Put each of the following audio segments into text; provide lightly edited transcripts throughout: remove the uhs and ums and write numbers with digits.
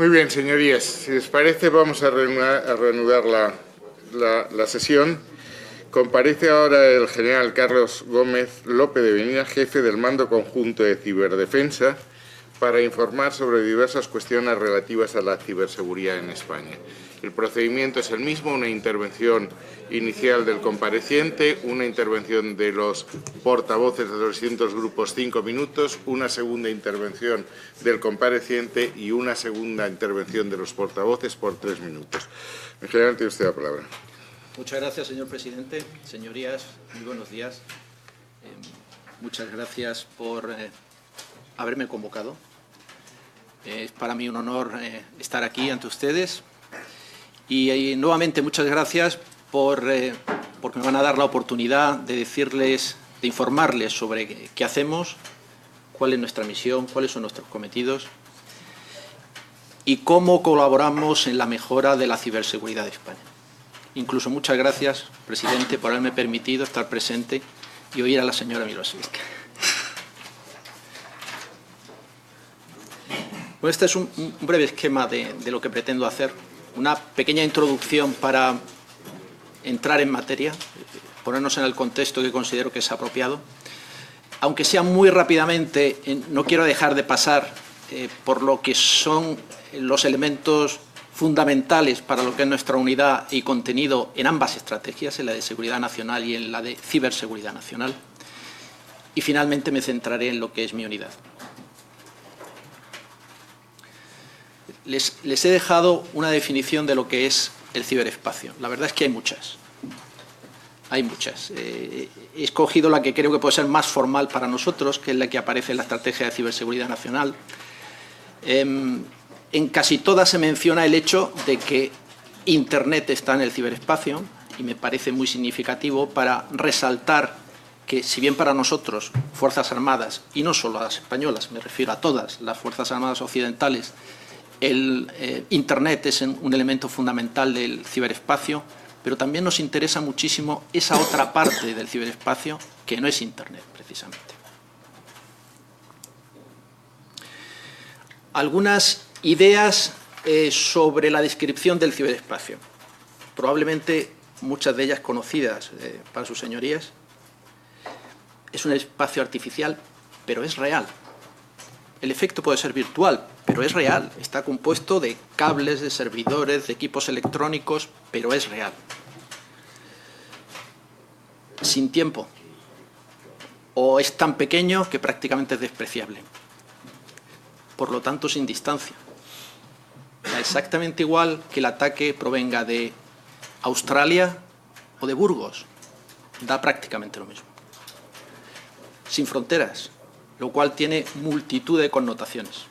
Muy bien, señorías. Si les parece, vamos a reanudar la sesión. Comparece ahora el general Carlos Gómez López de Benina, jefe del Mando Conjunto de Ciberdefensa, para informar sobre diversas cuestiones relativas a la ciberseguridad en España. El procedimiento es el mismo, una intervención inicial del compareciente, una intervención de los portavoces de los distintos grupos 5 minutos, una segunda intervención del compareciente y una segunda intervención de los portavoces por 3 minutos. En general, tiene usted la palabra. Muchas gracias, señor presidente. Señorías, muy buenos días. Muchas gracias por haberme convocado. Es para mí un honor estar aquí ante ustedes. Y nuevamente muchas gracias porque me van a dar la oportunidad de decirles, de informarles sobre qué hacemos, cuál es nuestra misión, cuáles son nuestros cometidos y cómo colaboramos en la mejora de la ciberseguridad de España. Incluso muchas gracias, presidente, por haberme permitido estar presente y oír a la señora Milosevic. Bueno, este es un breve esquema de lo que pretendo hacer. Una pequeña introducción para entrar en materia, ponernos en el contexto que considero que es apropiado. Aunque sea muy rápidamente, no quiero dejar de pasar por lo que son los elementos fundamentales para lo que es nuestra unidad y contenido en ambas estrategias, en la de seguridad nacional y en la de ciberseguridad nacional. Y finalmente me centraré en lo que es mi unidad. Les he dejado una definición de lo que es el ciberespacio. La verdad es que hay muchas. Hay muchas. He escogido la que creo que puede ser más formal para nosotros, que es la que aparece en la Estrategia de Ciberseguridad Nacional. En casi todas se menciona el hecho de que Internet está en el ciberespacio y me parece muy significativo para resaltar que, si bien para nosotros, Fuerzas Armadas, y no solo a las españolas, me refiero a todas las Fuerzas Armadas occidentales, el Internet es un elemento fundamental del ciberespacio, pero también nos interesa muchísimo esa otra parte del ciberespacio que no es Internet, precisamente. Algunas ideas sobre la descripción del ciberespacio, probablemente muchas de ellas conocidas para sus señorías. Es un espacio artificial, pero es real. El efecto puede ser virtual, pero es real. Está compuesto de cables, de servidores, de equipos electrónicos, pero es real. Sin tiempo. O es tan pequeño que prácticamente es despreciable. Por lo tanto, sin distancia. Da exactamente igual que el ataque provenga de Australia o de Burgos. Da prácticamente lo mismo. Sin fronteras, lo cual tiene multitud de connotaciones.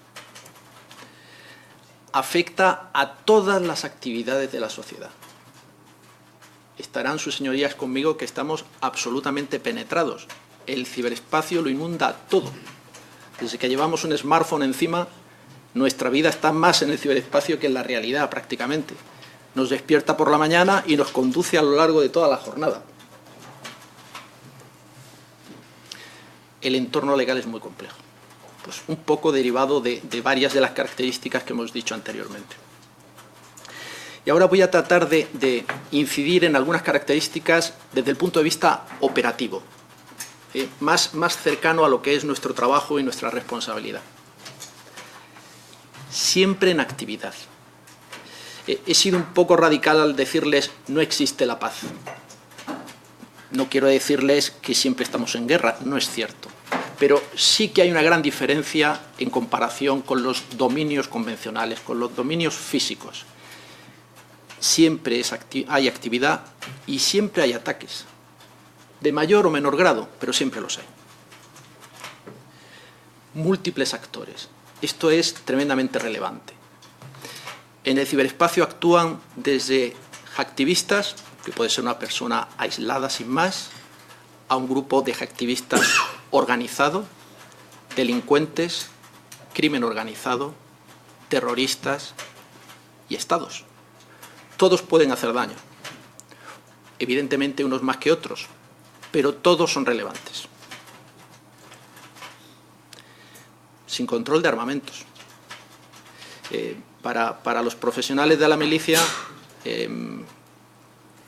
Afecta a todas las actividades de la sociedad. Estarán sus señorías conmigo que estamos absolutamente penetrados. El ciberespacio lo inunda todo. Desde que llevamos un smartphone encima, nuestra vida está más en el ciberespacio que en la realidad, prácticamente. Nos despierta por la mañana y nos conduce a lo largo de toda la jornada. El entorno legal es muy complejo, pues un poco derivado de varias de las características que hemos dicho anteriormente. Y ahora voy a tratar de incidir en algunas características desde el punto de vista operativo, más cercano a lo que es nuestro trabajo y nuestra responsabilidad. Siempre en actividad. He sido un poco radical al decirles no existe la paz. No quiero decirles que siempre estamos en guerra, no es cierto. Pero sí que hay una gran diferencia en comparación con los dominios convencionales, con los dominios físicos. Siempre hay actividad y siempre hay ataques. De mayor o menor grado, pero siempre los hay. Múltiples actores. Esto es tremendamente relevante. En el ciberespacio actúan desde hacktivistas, que puede ser una persona aislada sin más, a un grupo de hacktivistas organizado, delincuentes, crimen organizado, terroristas y estados. Todos pueden hacer daño. Evidentemente unos más que otros, pero todos son relevantes. Sin control de armamentos. Para los profesionales de la milicia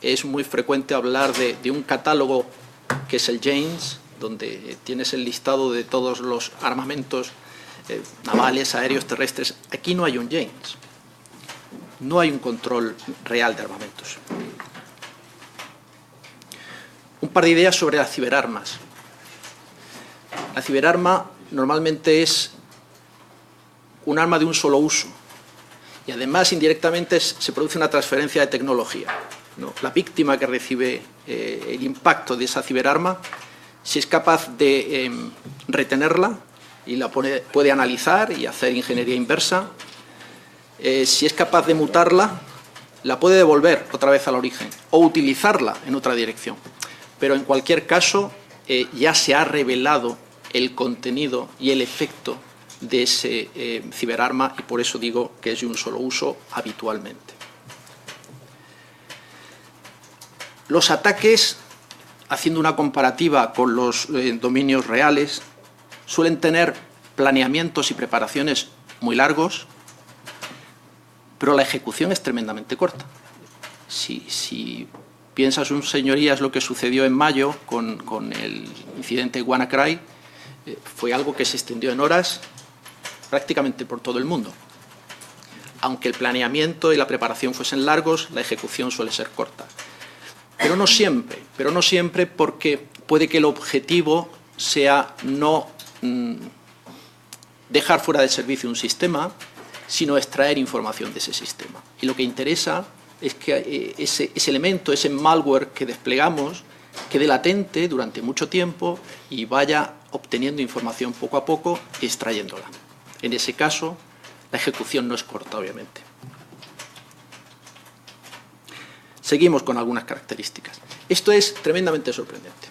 es muy frecuente hablar de un catálogo que es el Janes, donde tienes el listado de todos los armamentos navales, aéreos, terrestres. Aquí no hay un Janes, no hay un control real de armamentos. Un par de ideas sobre las ciberarmas. La ciberarma normalmente es un arma de un solo uso y además indirectamente se produce una transferencia de tecnología, ¿no? La víctima que recibe el impacto de esa ciberarma, si es capaz de retenerla y la puede analizar y hacer ingeniería inversa, si es capaz de mutarla, la puede devolver otra vez al origen o utilizarla en otra dirección. Pero en cualquier caso ya se ha revelado el contenido y el efecto de ese ciberarma y por eso digo que es de un solo uso habitualmente. Los ataques, haciendo una comparativa con los dominios reales, suelen tener planeamientos y preparaciones muy largos, pero la ejecución es tremendamente corta. Si piensas, señorías, lo que sucedió en mayo con el incidente de WannaCry, fue algo que se extendió en horas prácticamente por todo el mundo. Aunque el planeamiento y la preparación fuesen largos, la ejecución suele ser corta. Pero no siempre porque puede que el objetivo sea no dejar fuera de servicio un sistema, sino extraer información de ese sistema. Y lo que interesa es que ese elemento, ese malware que desplegamos, quede latente durante mucho tiempo y vaya obteniendo información poco a poco y extrayéndola. En ese caso, la ejecución no es corta, obviamente. Seguimos con algunas características. Esto es tremendamente sorprendente.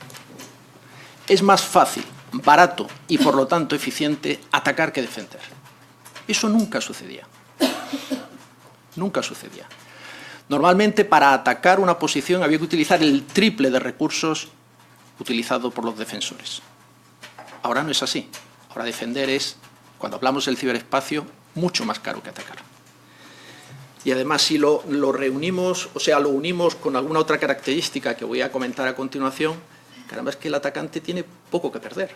Es más fácil, barato y, por lo tanto, eficiente atacar que defender. Eso nunca sucedía. Nunca sucedía. Normalmente, para atacar una posición había que utilizar el triple de recursos utilizados por los defensores. Ahora no es así. Ahora defender es, cuando hablamos del ciberespacio, mucho más caro que atacar. Y además, si lo reunimos, o sea, lo unimos con alguna otra característica que voy a comentar a continuación, caramba, es que el atacante tiene poco que perder.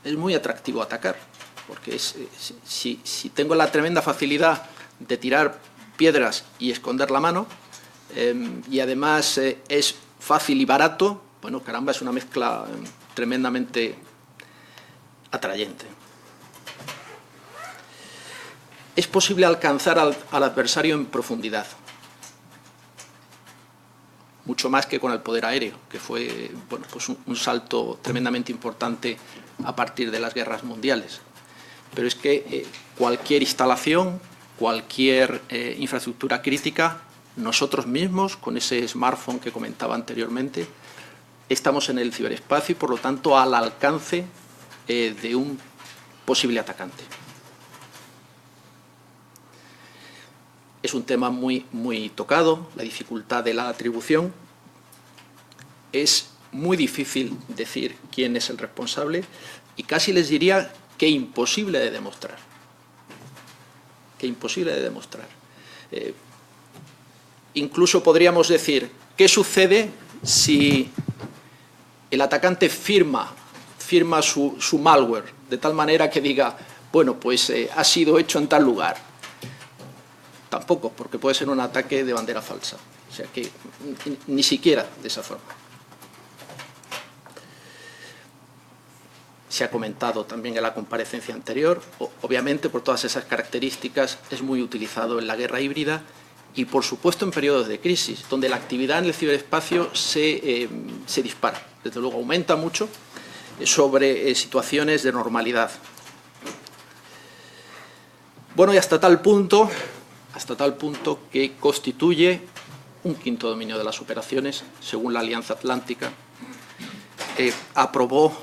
Es muy atractivo atacar, porque si tengo la tremenda facilidad de tirar piedras y esconder la mano, y además es fácil y barato, bueno, caramba, es una mezcla tremendamente atrayente. Es posible alcanzar al adversario en profundidad, mucho más que con el poder aéreo, que fue bueno, pues un salto tremendamente importante a partir de las guerras mundiales. Pero es que cualquier instalación, cualquier infraestructura crítica, nosotros mismos, con ese smartphone que comentaba anteriormente, estamos en el ciberespacio y, por lo tanto, al alcance de un posible atacante. Es un tema muy tocado, la dificultad de la atribución. Es muy difícil decir quién es el responsable y casi les diría que imposible de demostrar. Que imposible de demostrar. Incluso podríamos decir, ¿qué sucede si el atacante firma su malware de tal manera que diga, bueno, pues ha sido hecho en tal lugar? Tampoco, porque puede ser un ataque de bandera falsa. O sea que ni siquiera de esa forma. Se ha comentado también en la comparecencia anterior, obviamente por todas esas características es muy utilizado en la guerra híbrida y por supuesto en periodos de crisis, donde la actividad en el ciberespacio se dispara. Desde luego aumenta mucho sobre situaciones de normalidad. Bueno, y hasta tal punto que constituye un quinto dominio de las operaciones, según la Alianza Atlántica, aprobó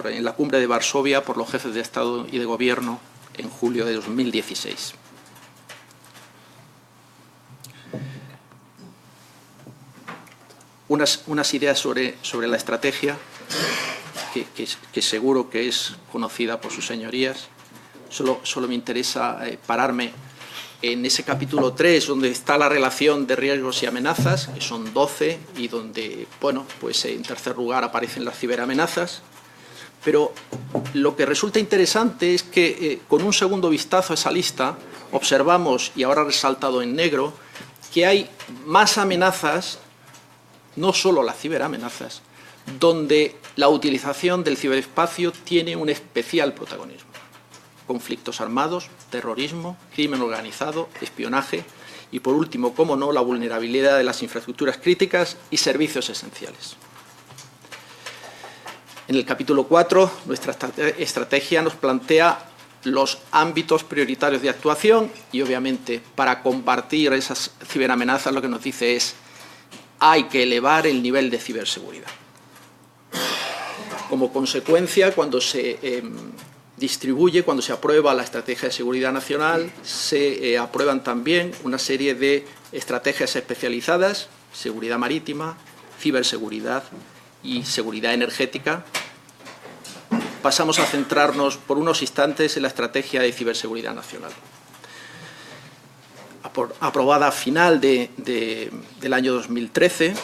en la cumbre de Varsovia por los jefes de Estado y de Gobierno en julio de 2016. Unas ideas sobre la estrategia, que seguro que es conocida por sus señorías. Solo me interesa pararme en ese capítulo 3, donde está la relación de riesgos y amenazas, que son 12, y donde, bueno, pues en tercer lugar aparecen las ciberamenazas. Pero lo que resulta interesante es que con un segundo vistazo a esa lista observamos, y ahora resaltado en negro, que hay más amenazas, no solo las ciberamenazas, donde la utilización del ciberespacio tiene un especial protagonismo. Conflictos armados, terrorismo, crimen organizado, espionaje y, por último, cómo no, la vulnerabilidad de las infraestructuras críticas y servicios esenciales. En el capítulo 4, nuestra estrategia nos plantea los ámbitos prioritarios de actuación y, obviamente, para combatir esas ciberamenazas, lo que nos dice es hay que elevar el nivel de ciberseguridad. Como consecuencia, cuando se cuando se aprueba la Estrategia de Seguridad Nacional, se aprueban también una serie de estrategias especializadas, seguridad marítima, ciberseguridad y seguridad energética. Pasamos a centrarnos por unos instantes en la Estrategia de Ciberseguridad Nacional. Aprobada a final del año 2013,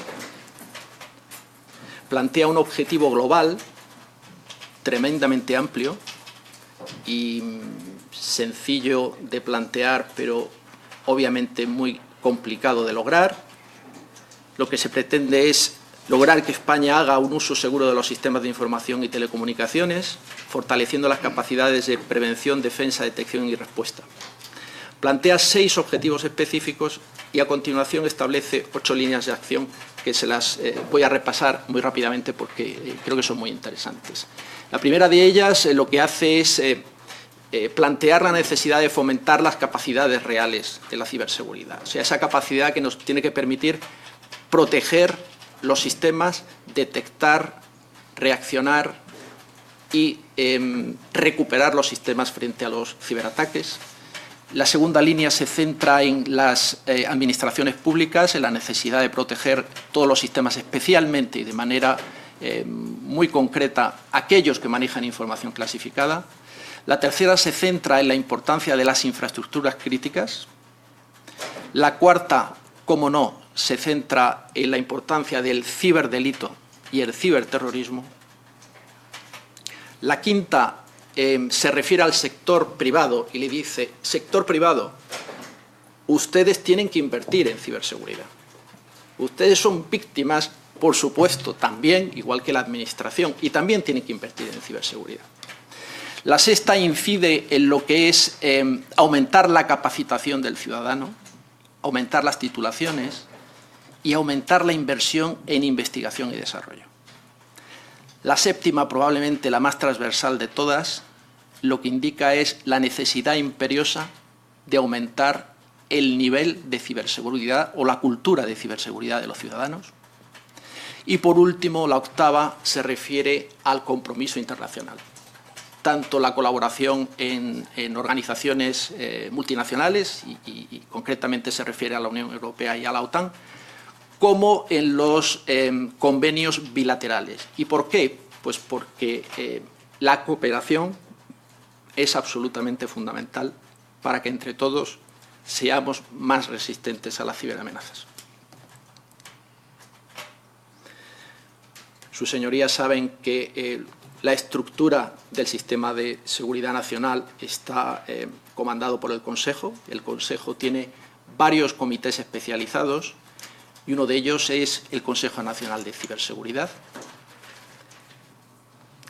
plantea un objetivo global tremendamente amplio y sencillo de plantear, pero obviamente muy complicado de lograr. Lo que se pretende es lograr que España haga un uso seguro de los sistemas de información y telecomunicaciones, fortaleciendo las capacidades de prevención, defensa, detección y respuesta. Plantea 6 objetivos específicos y a continuación establece 8 líneas de acción que se las voy a repasar muy rápidamente porque creo que son muy interesantes. La primera de ellas lo que hace es plantear la necesidad de fomentar las capacidades reales de la ciberseguridad. O sea, esa capacidad que nos tiene que permitir proteger los sistemas, detectar, reaccionar y recuperar los sistemas frente a los ciberataques. La segunda línea se centra en las administraciones públicas, en la necesidad de proteger todos los sistemas, especialmente y de manera muy concreta aquellos que manejan información clasificada. La tercera se centra en la importancia de las infraestructuras críticas. La cuarta, como no, se centra en la importancia del ciberdelito y el ciberterrorismo. La quinta se refiere al sector privado y le dice, sector privado, ustedes tienen que invertir en ciberseguridad. Ustedes son víctimas, por supuesto, también, igual que la administración, y también tienen que invertir en ciberseguridad. La sexta incide en lo que es aumentar la capacitación del ciudadano, aumentar las titulaciones y aumentar la inversión en investigación y desarrollo. La séptima, probablemente la más transversal de todas, lo que indica es la necesidad imperiosa de aumentar el nivel de ciberseguridad o la cultura de ciberseguridad de los ciudadanos. Y, por último, la octava se refiere al compromiso internacional. Tanto la colaboración en organizaciones multinacionales, y concretamente se refiere a la Unión Europea y a la OTAN, como en los convenios bilaterales. ¿Y por qué? Pues porque la cooperación es absolutamente fundamental para que entre todos seamos más resistentes a las ciberamenazas. Sus señorías saben que la estructura del sistema de seguridad nacional está comandado por el Consejo. El Consejo tiene varios comités especializados y uno de ellos es el Consejo Nacional de Ciberseguridad,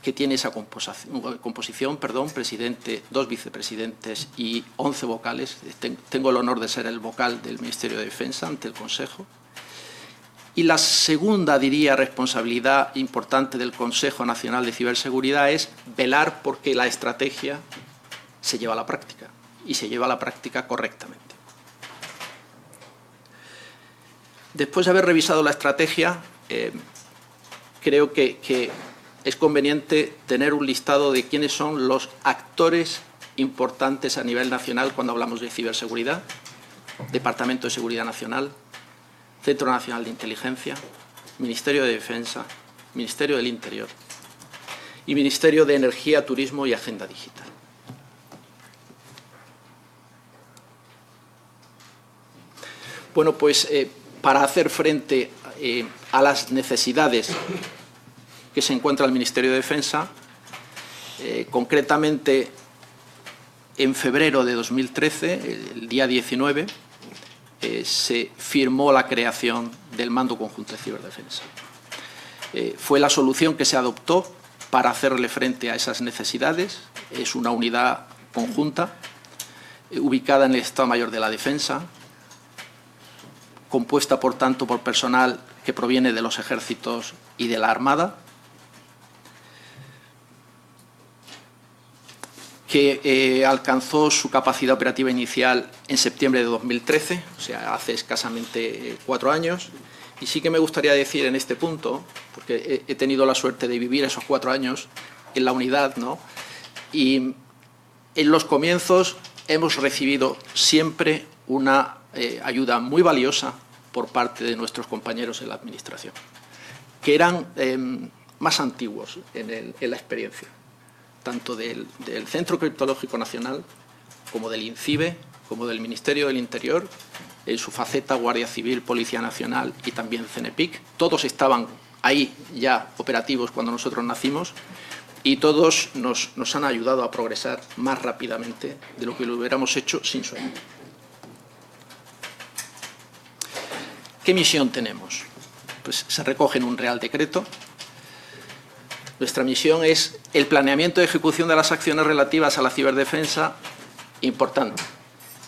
que tiene esa composición, presidente, 2 vicepresidentes y 11 vocales. Tengo el honor de ser el vocal del Ministerio de Defensa ante el Consejo. Y la segunda, diría, responsabilidad importante del Consejo Nacional de Ciberseguridad es velar por que la estrategia se lleva a la práctica y se lleva a la práctica correctamente. Después de haber revisado la estrategia, creo que es conveniente tener un listado de quiénes son los actores importantes a nivel nacional cuando hablamos de ciberseguridad. Departamento de Seguridad Nacional, Centro Nacional de Inteligencia, Ministerio de Defensa, Ministerio del Interior y Ministerio de Energía, Turismo y Agenda Digital. Bueno, pues para hacer frente a las necesidades que se encuentra el Ministerio de Defensa, concretamente en febrero de 2013, el día 19, se firmó la creación del Mando Conjunto de Ciberdefensa. Fue la solución que se adoptó para hacerle frente a esas necesidades. Es una unidad conjunta ubicada en el Estado Mayor de la Defensa, compuesta, por tanto, por personal que proviene de los ejércitos y de la Armada, que alcanzó su capacidad operativa inicial en septiembre de 2013, o sea, hace escasamente 4 años. Y sí que me gustaría decir en este punto, porque he tenido la suerte de vivir esos 4 años en la unidad, ¿no? Y en los comienzos hemos recibido siempre una ayuda muy valiosa por parte de nuestros compañeros en la Administración, que eran más antiguos en la experiencia, tanto del Centro Criptológico Nacional como del INCIBE, como del Ministerio del Interior, en su faceta Guardia Civil, Policía Nacional y también CENEPIC. Todos estaban ahí ya operativos cuando nosotros nacimos y todos nos han ayudado a progresar más rápidamente de lo que lo hubiéramos hecho sin su ayuda. ¿Qué misión tenemos? Pues se recoge en un Real Decreto. Nuestra misión es el planeamiento y ejecución de las acciones relativas a la ciberdefensa, importante,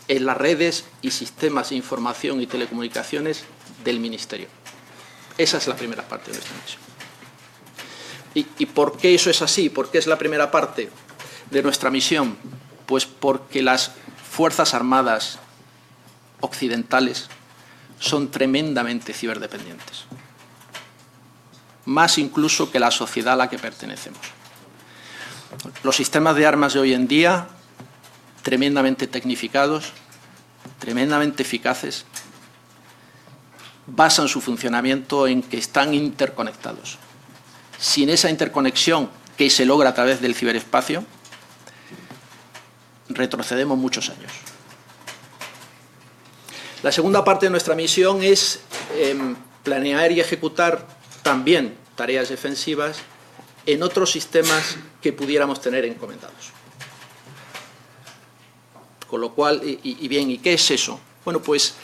en las redes y sistemas de información y telecomunicaciones del Ministerio. Esa es la primera parte de nuestra misión. ¿Y por qué eso es así? ¿Por qué es la primera parte de nuestra misión? Pues porque las Fuerzas Armadas occidentales son tremendamente ciberdependientes, más incluso que la sociedad a la que pertenecemos. Los sistemas de armas de hoy en día, tremendamente tecnificados, tremendamente eficaces, basan su funcionamiento en que están interconectados. Sin esa interconexión que se logra a través del ciberespacio, retrocedemos muchos años. La segunda parte de nuestra misión es planear y ejecutar también tareas defensivas en otros sistemas que pudiéramos tener encomendados. Con lo cual, ¿y qué es eso? Bueno, pues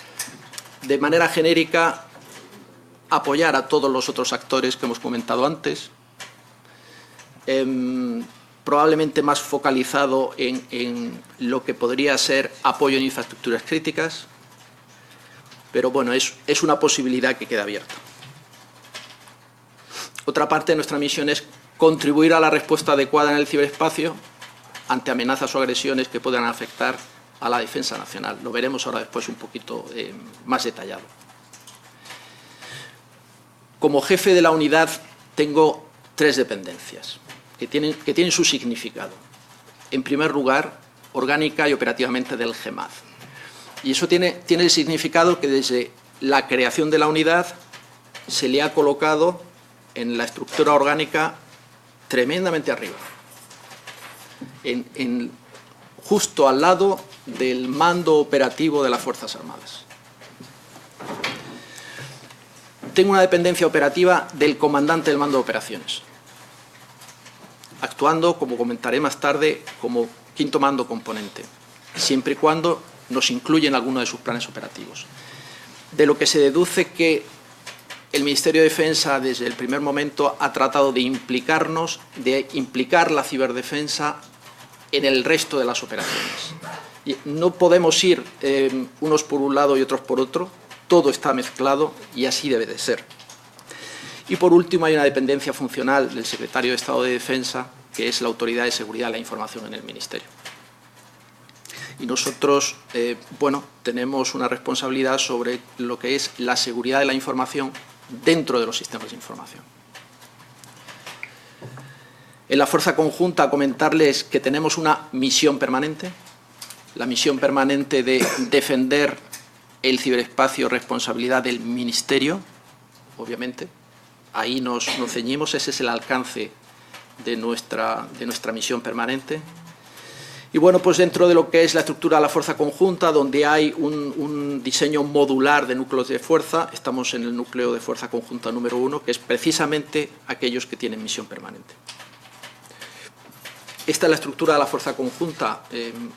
de manera genérica, apoyar a todos los otros actores que hemos comentado antes, probablemente más focalizado en lo que podría ser apoyo en infraestructuras críticas, pero bueno, es una posibilidad que queda abierta. Otra parte de nuestra misión es contribuir a la respuesta adecuada en el ciberespacio ante amenazas o agresiones que puedan afectar a la defensa nacional. Lo veremos ahora después un poquito más detallado. Como jefe de la unidad tengo 3 dependencias que tienen su significado. En primer lugar, orgánica y operativamente del GEMAD. Y eso tiene el significado que desde la creación de la unidad se le ha colocado en la estructura orgánica tremendamente arriba, justo al lado del mando operativo de las Fuerzas Armadas. Tengo una dependencia operativa del comandante del mando de operaciones, actuando, como comentaré más tarde, como quinto mando componente, siempre y cuando nos incluye en alguno de sus planes operativos. De lo que se deduce que el Ministerio de Defensa, desde el primer momento, ha tratado de implicar la ciberdefensa en el resto de las operaciones. Y no podemos ir unos por un lado y otros por otro, todo está mezclado y así debe de ser. Y por último, hay una dependencia funcional del Secretario de Estado de Defensa, que es la Autoridad de Seguridad de la Información en el Ministerio. Y nosotros, tenemos una responsabilidad sobre lo que es la seguridad de la información dentro de los sistemas de información. En la Fuerza Conjunta, comentarles que tenemos una misión permanente, la misión permanente de defender el ciberespacio, responsabilidad del Ministerio, obviamente. Ahí nos ceñimos, ese es el alcance de nuestra misión permanente. Y bueno, pues dentro de lo que es la estructura de la fuerza conjunta, donde hay un diseño modular de núcleos de fuerza, estamos en el núcleo de fuerza conjunta número 1, que es precisamente aquellos que tienen misión permanente. Esta es la estructura de la fuerza conjunta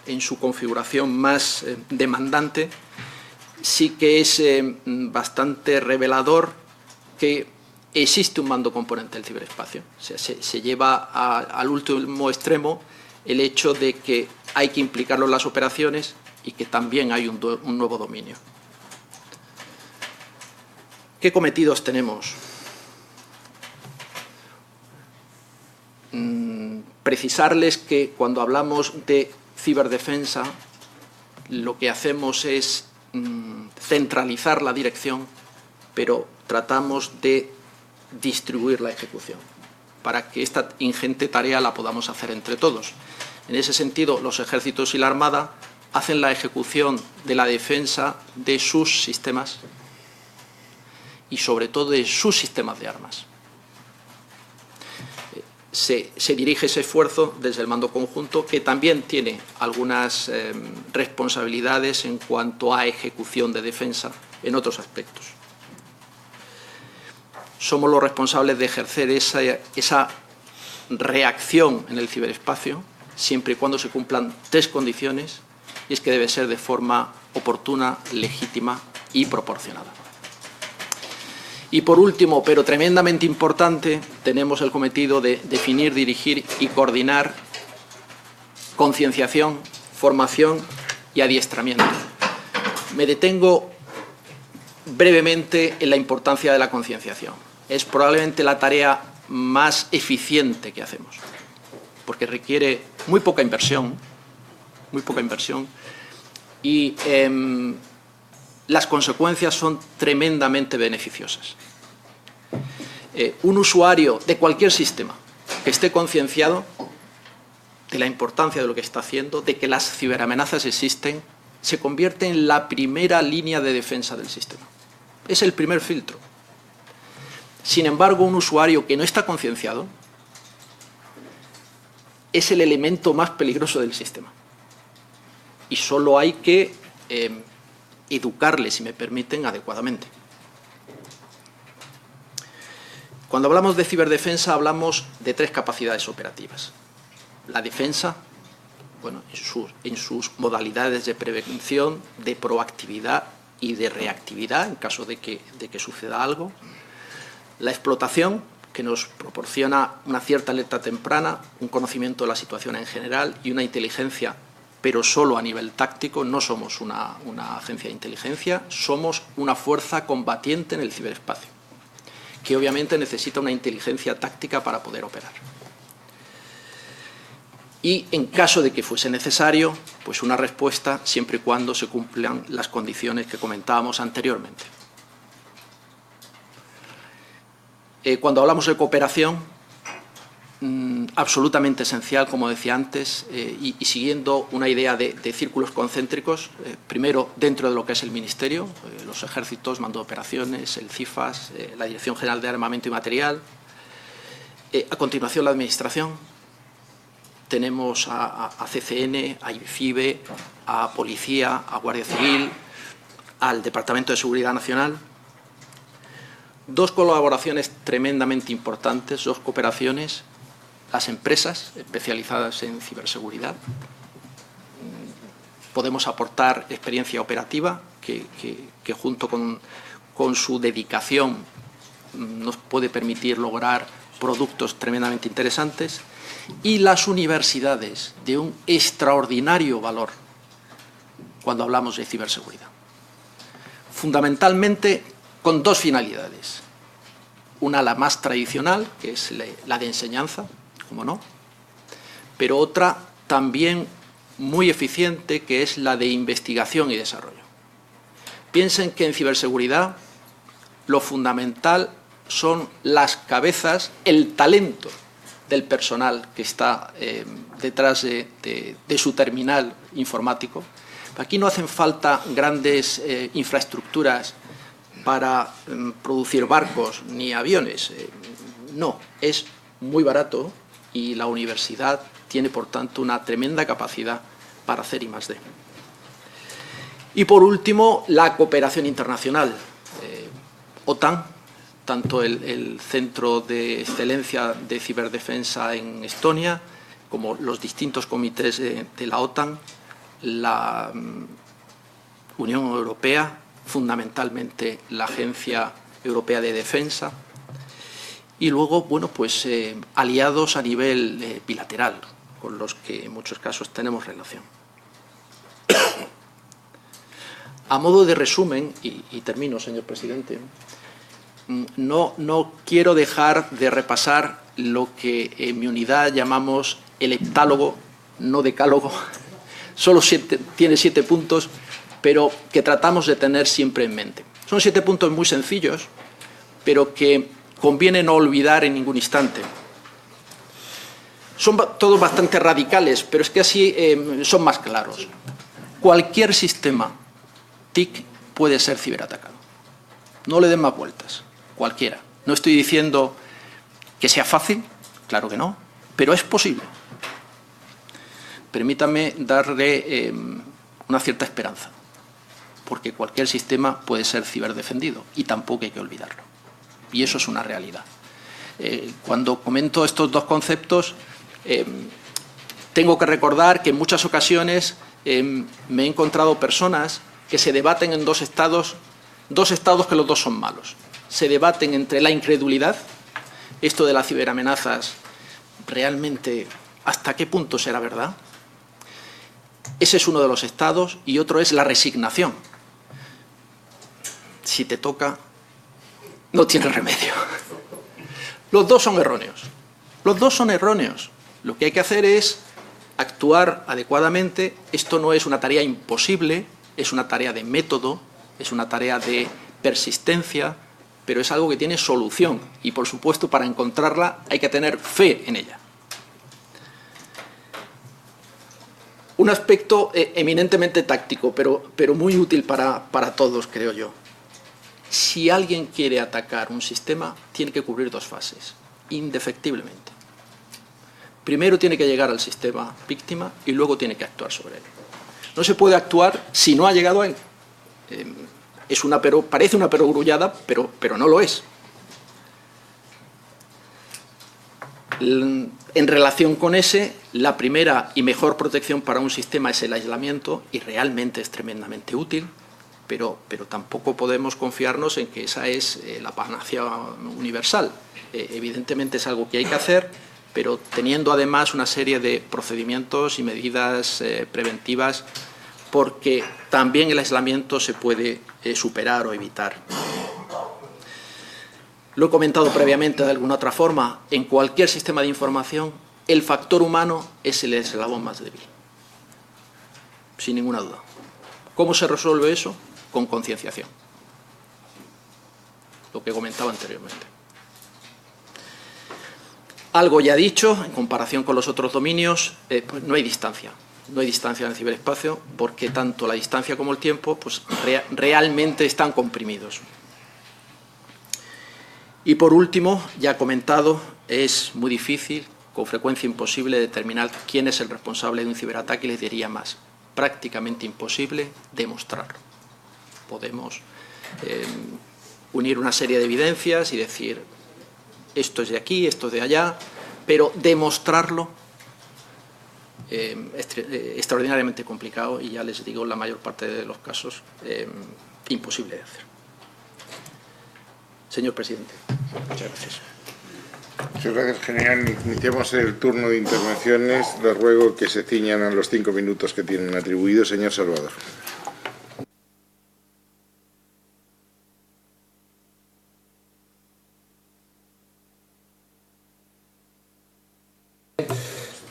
en su configuración más demandante. Sí que es bastante revelador que existe un mando componente del ciberespacio. O sea, se lleva al último extremo el hecho de que hay que implicarlo en las operaciones y que también hay un nuevo dominio. ¿Qué cometidos tenemos? Precisarles que cuando hablamos de ciberdefensa, lo que hacemos es centralizar la dirección, pero tratamos de distribuir la ejecución para que esta ingente tarea la podamos hacer entre todos. En ese sentido, los ejércitos y la Armada hacen la ejecución de la defensa de sus sistemas y sobre todo de sus sistemas de armas. Se dirige ese esfuerzo desde el mando conjunto, que también tiene algunas responsabilidades en cuanto a ejecución de defensa en otros aspectos. Somos los responsables de ejercer esa reacción en el ciberespacio, siempre y cuando se cumplan 3 condiciones, y es que debe ser de forma oportuna, legítima y proporcionada. Y por último, pero tremendamente importante, tenemos el cometido de definir, dirigir y coordinar concienciación, formación y adiestramiento. Me detengo brevemente en la importancia de la concienciación. Es probablemente la tarea más eficiente que hacemos, porque requiere muy poca inversión y las consecuencias son tremendamente beneficiosas. Un usuario de cualquier sistema que esté concienciado de la importancia de lo que está haciendo, de que las ciberamenazas existen, se convierte en la primera línea de defensa del sistema. Es el primer filtro. Sin embargo, un usuario que no está concienciado es el elemento más peligroso del sistema. Y solo hay que educarle, si me permiten, adecuadamente. Cuando hablamos de ciberdefensa, hablamos de 3 capacidades operativas. La defensa, bueno, en sus modalidades de prevención, de proactividad y de reactividad en caso de que suceda algo. La explotación, que nos proporciona una cierta alerta temprana, un conocimiento de la situación en general y una inteligencia, pero solo a nivel táctico. No somos una agencia de inteligencia, somos una fuerza combatiente en el ciberespacio, que obviamente necesita una inteligencia táctica para poder operar. Y en caso de que fuese necesario, pues una respuesta siempre y cuando se cumplan las condiciones que comentábamos anteriormente. Cuando hablamos de cooperación, absolutamente esencial, como decía antes, y siguiendo una idea de círculos concéntricos, primero dentro de lo que es el Ministerio, los ejércitos, mando de operaciones, el CIFAS, la Dirección General de Armamento y Material. A continuación, la Administración. Tenemos a CCN, a IFIBE, a Policía, a Guardia Civil, al Departamento de Seguridad Nacional. 2 colaboraciones tremendamente importantes, 2 cooperaciones. Las empresas especializadas en ciberseguridad. Podemos aportar experiencia operativa que junto con su dedicación nos puede permitir lograr productos tremendamente interesantes. Y las universidades, de un extraordinario valor cuando hablamos de ciberseguridad. Fundamentalmente con 2 finalidades. Una, la más tradicional, que es la de enseñanza, como no, pero otra también muy eficiente, que es la de investigación y desarrollo. Piensen que en ciberseguridad lo fundamental son las cabezas, el talento del personal que está detrás de su terminal informático. Aquí no hacen falta grandes infraestructuras para producir barcos ni aviones. No, es muy barato y la universidad tiene, por tanto, una tremenda capacidad para hacer I+D. Y, por último, la cooperación internacional. OTAN, tanto el Centro de Excelencia de Ciberdefensa en Estonia, como los distintos comités de la OTAN, la Unión Europea, fundamentalmente la Agencia Europea de Defensa, y luego, bueno, pues aliados a nivel bilateral, con los que en muchos casos tenemos relación. A modo de resumen, y termino, señor presidente, no quiero dejar de repasar lo que en mi unidad llamamos el heptálogo, no decálogo. Solo tiene 7 puntos, pero que tratamos de tener siempre en mente. Son 7 puntos muy sencillos, pero que conviene no olvidar en ningún instante. Son todos bastante radicales, pero es que así son más claros. Cualquier sistema TIC puede ser ciberatacado. No le den más vueltas. Cualquiera. No estoy diciendo que sea fácil, claro que no, pero es posible. Permítame darle una cierta esperanza, porque cualquier sistema puede ser ciberdefendido y tampoco hay que olvidarlo. Y eso es una realidad. Cuando comento estos dos conceptos, tengo que recordar que en muchas ocasiones me he encontrado personas que se debaten en dos estados que los dos son malos. Se debaten entre la incredulidad, esto de las ciberamenazas, realmente, ¿hasta qué punto será verdad? Ese es uno de los estados, y otro es la resignación. Si te toca, no tiene remedio. Los dos son erróneos. Los dos son erróneos. Lo que hay que hacer es actuar adecuadamente. Esto no es una tarea imposible, es una tarea de método, es una tarea de persistencia, pero es algo que tiene solución y, por supuesto, para encontrarla hay que tener fe en ella. Un aspecto eminentemente táctico, pero muy útil para todos, creo yo. Si alguien quiere atacar un sistema, tiene que cubrir 2 fases, indefectiblemente. Primero tiene que llegar al sistema víctima y luego tiene que actuar sobre él. No se puede actuar si no ha llegado a él. Parece una perogrullada, pero no lo es. En relación con la primera y mejor protección para un sistema es el aislamiento, y realmente es tremendamente útil, pero tampoco podemos confiarnos en que esa es la panacea universal. Evidentemente es algo que hay que hacer, pero teniendo además una serie de procedimientos y medidas preventivas, porque también el aislamiento se puede superar o evitar. Lo he comentado previamente de alguna otra forma, en cualquier sistema de información el factor humano es el eslabón más débil, sin ninguna duda. ¿Cómo se resuelve eso? Con concienciación, lo que comentaba anteriormente. Algo ya dicho, en comparación con los otros dominios, pues no hay distancia. No hay distancia en el ciberespacio, porque tanto la distancia como el tiempo pues, realmente están comprimidos. Y por último, ya comentado, es muy difícil, con frecuencia imposible, determinar quién es el responsable de un ciberataque, y les diría más, prácticamente imposible demostrarlo. Podemos unir una serie de evidencias y decir, esto es de aquí, esto es de allá, pero demostrarlo extraordinariamente complicado, y ya les digo, la mayor parte de los casos imposible de hacer. Señor presidente, muchas gracias. Muchas gracias, general. Iniciamos el turno de intervenciones. Les ruego que se ciñan a los 5 minutos que tienen atribuidos. Señor Salvador.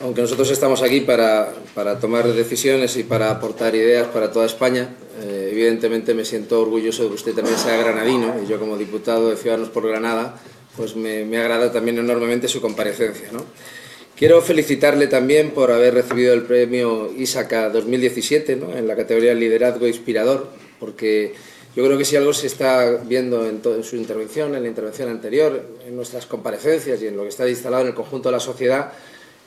Aunque nosotros estamos aquí para tomar decisiones y para aportar ideas para toda España, evidentemente me siento orgulloso de que usted también sea granadino, y yo como diputado de Ciudadanos por Granada, pues me agrada también enormemente su comparecencia, ¿no? Quiero felicitarle también por haber recibido el premio ISACA 2017, ¿no?, en la categoría Liderazgo Inspirador, porque yo creo que si algo se está viendo en su intervención, en la intervención anterior, en nuestras comparecencias y en lo que está instalado en el conjunto de la sociedad,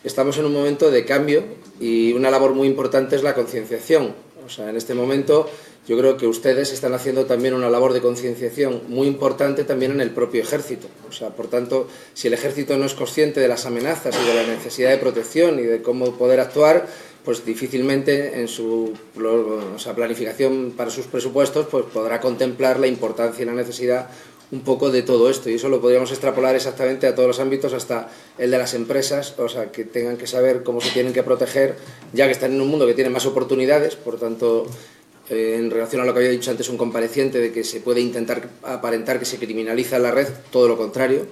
estamos en un momento de cambio y una labor muy importante es la concienciación. O sea, en este momento yo creo que ustedes están haciendo también una labor de concienciación muy importante también en el propio ejército. O sea, por tanto, si el ejército no es consciente de las amenazas y de la necesidad de protección y de cómo poder actuar, pues difícilmente en su planificación para sus presupuestos pues podrá contemplar la importancia y la necesidad un poco de todo esto, y eso lo podríamos extrapolar exactamente a todos los ámbitos, hasta el de las empresas, o sea, que tengan que saber cómo se tienen que proteger, ya que están en un mundo que tiene más oportunidades. Por tanto, en relación a lo que había dicho antes un compareciente, de que se puede intentar aparentar que se criminaliza la red, todo lo contrario.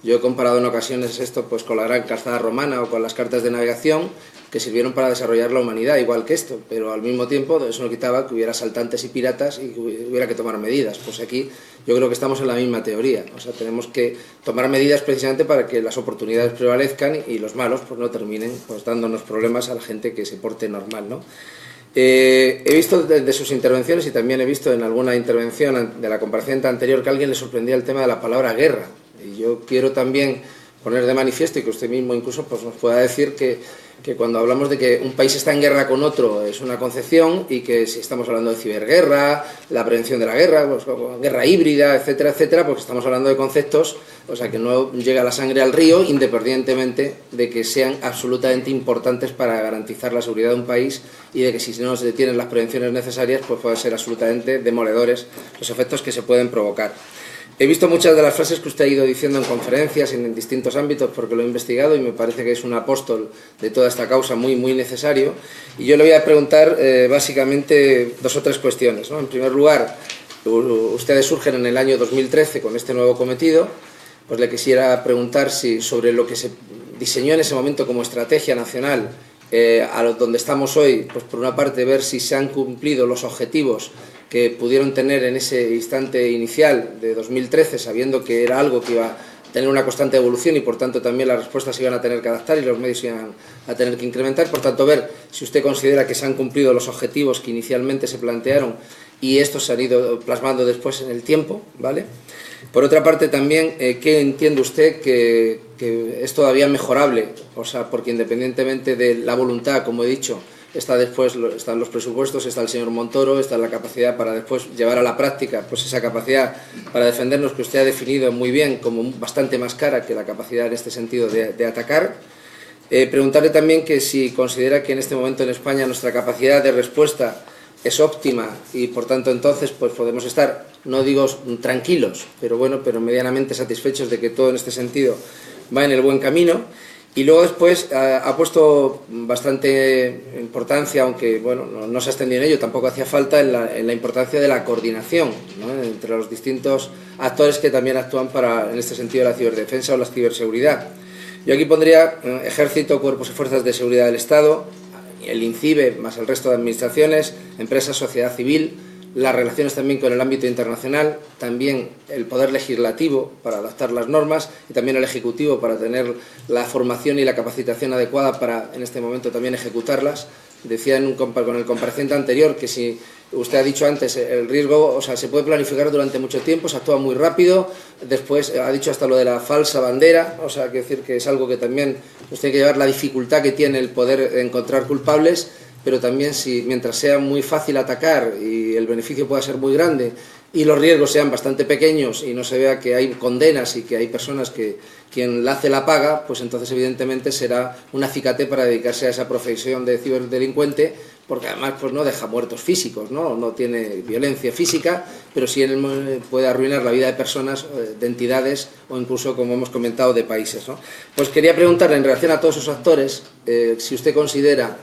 Yo he comparado en ocasiones esto pues con la gran calzada romana o con las cartas de navegación, que sirvieron para desarrollar la humanidad, igual que esto, pero al mismo tiempo eso no quitaba que hubiera asaltantes y piratas y que hubiera que tomar medidas. Pues aquí yo creo que estamos en la misma teoría, o sea, tenemos que tomar medidas precisamente para que las oportunidades prevalezcan y los malos pues no terminen pues dándonos problemas a la gente que se porte normal, ¿no? He visto de sus intervenciones, y también he visto en alguna intervención de la compareciente anterior, que a alguien le sorprendía el tema de la palabra guerra, y yo quiero también poner de manifiesto, y que usted mismo incluso pues nos pueda decir que cuando hablamos de que un país está en guerra con otro es una concepción, y que si estamos hablando de ciberguerra, la prevención de la guerra, pues, guerra híbrida, etcétera, etcétera, porque estamos hablando de conceptos, o sea, que no llega la sangre al río, independientemente de que sean absolutamente importantes para garantizar la seguridad de un país, y de que si no se tienen las prevenciones necesarias, pues pueden ser absolutamente demoledores los efectos que se pueden provocar. He visto muchas de las frases que usted ha ido diciendo en conferencias y en distintos ámbitos, porque lo he investigado y me parece que es un apóstol de toda esta causa muy, muy necesario. Y yo le voy a preguntar básicamente 2 o 3 cuestiones, ¿no? En primer lugar, ustedes surgen en el año 2013 con este nuevo cometido. Pues le quisiera preguntar si sobre lo que se diseñó en ese momento como estrategia nacional a donde estamos hoy, pues por una parte ver si se han cumplido los objetivos que pudieron tener en ese instante inicial de 2013, sabiendo que era algo que iba a tener una constante evolución y por tanto también las respuestas se iban a tener que adaptar y los medios se iban a tener que incrementar. Por tanto, ver si usted considera que se han cumplido los objetivos que inicialmente se plantearon y estos se han ido plasmando después en el tiempo, ¿vale? Por otra parte también, ¿qué entiende usted que es todavía mejorable? O sea, porque independientemente de la voluntad, como he dicho, están los presupuestos, está el señor Montoro, está la capacidad para después llevar a la práctica pues esa capacidad para defendernos, que usted ha definido muy bien como bastante más cara que la capacidad en este sentido de atacar. Preguntarle también que si considera que en este momento en España nuestra capacidad de respuesta es óptima y por tanto entonces pues podemos estar, no digo tranquilos, pero bueno, pero medianamente satisfechos de que todo en este sentido va en el buen camino. Y luego después ha puesto bastante importancia, aunque bueno, no se ha extendido en ello, tampoco hacía falta, en la importancia de la coordinación, ¿no? Entre los distintos actores que también actúan en este sentido la ciberdefensa o la ciberseguridad. Yo aquí pondría Ejército, Cuerpos y Fuerzas de Seguridad del Estado, el INCIBE, más el resto de administraciones, empresas, sociedad civil, las relaciones también con el ámbito internacional, también el poder legislativo para adaptar las normas y también el ejecutivo para tener la formación y la capacitación adecuada para en este momento también ejecutarlas. Decía con el compareciente anterior que si usted ha dicho antes el riesgo, o sea, se puede planificar durante mucho tiempo, se actúa muy rápido, después ha dicho hasta lo de la falsa bandera, o sea, quiero decir que es algo que también usted tiene que llevar la dificultad que tiene el poder encontrar culpables, pero también mientras sea muy fácil atacar y el beneficio pueda ser muy grande y los riesgos sean bastante pequeños y no se vea que hay condenas y que hay personas que quien la hace la paga, pues entonces evidentemente será un acicate para dedicarse a esa profesión de ciberdelincuente, porque además pues no deja muertos físicos, no tiene violencia física, pero sí puede arruinar la vida de personas, de entidades o incluso, como hemos comentado, de países, ¿no? Pues quería preguntarle en relación a todos esos actores si usted considera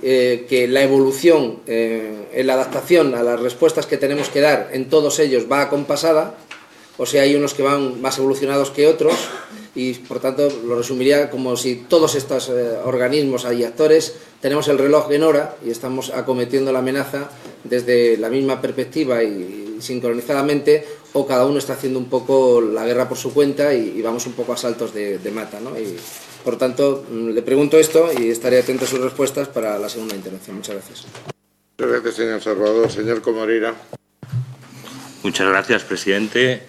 que la evolución en la adaptación a las respuestas que tenemos que dar en todos ellos va acompasada, o sea, hay unos que van más evolucionados que otros, y por tanto lo resumiría como si todos estos organismos y actores tenemos el reloj en hora y estamos acometiendo la amenaza desde la misma perspectiva y sincronizadamente, o cada uno está haciendo un poco la guerra por su cuenta y vamos un poco a saltos de mata, ¿no? Y, por tanto, le pregunto esto y estaré atento a sus respuestas para la segunda intervención. Muchas gracias. Muchas gracias, señor Salvador. Señor Comoreira. Muchas gracias, presidente.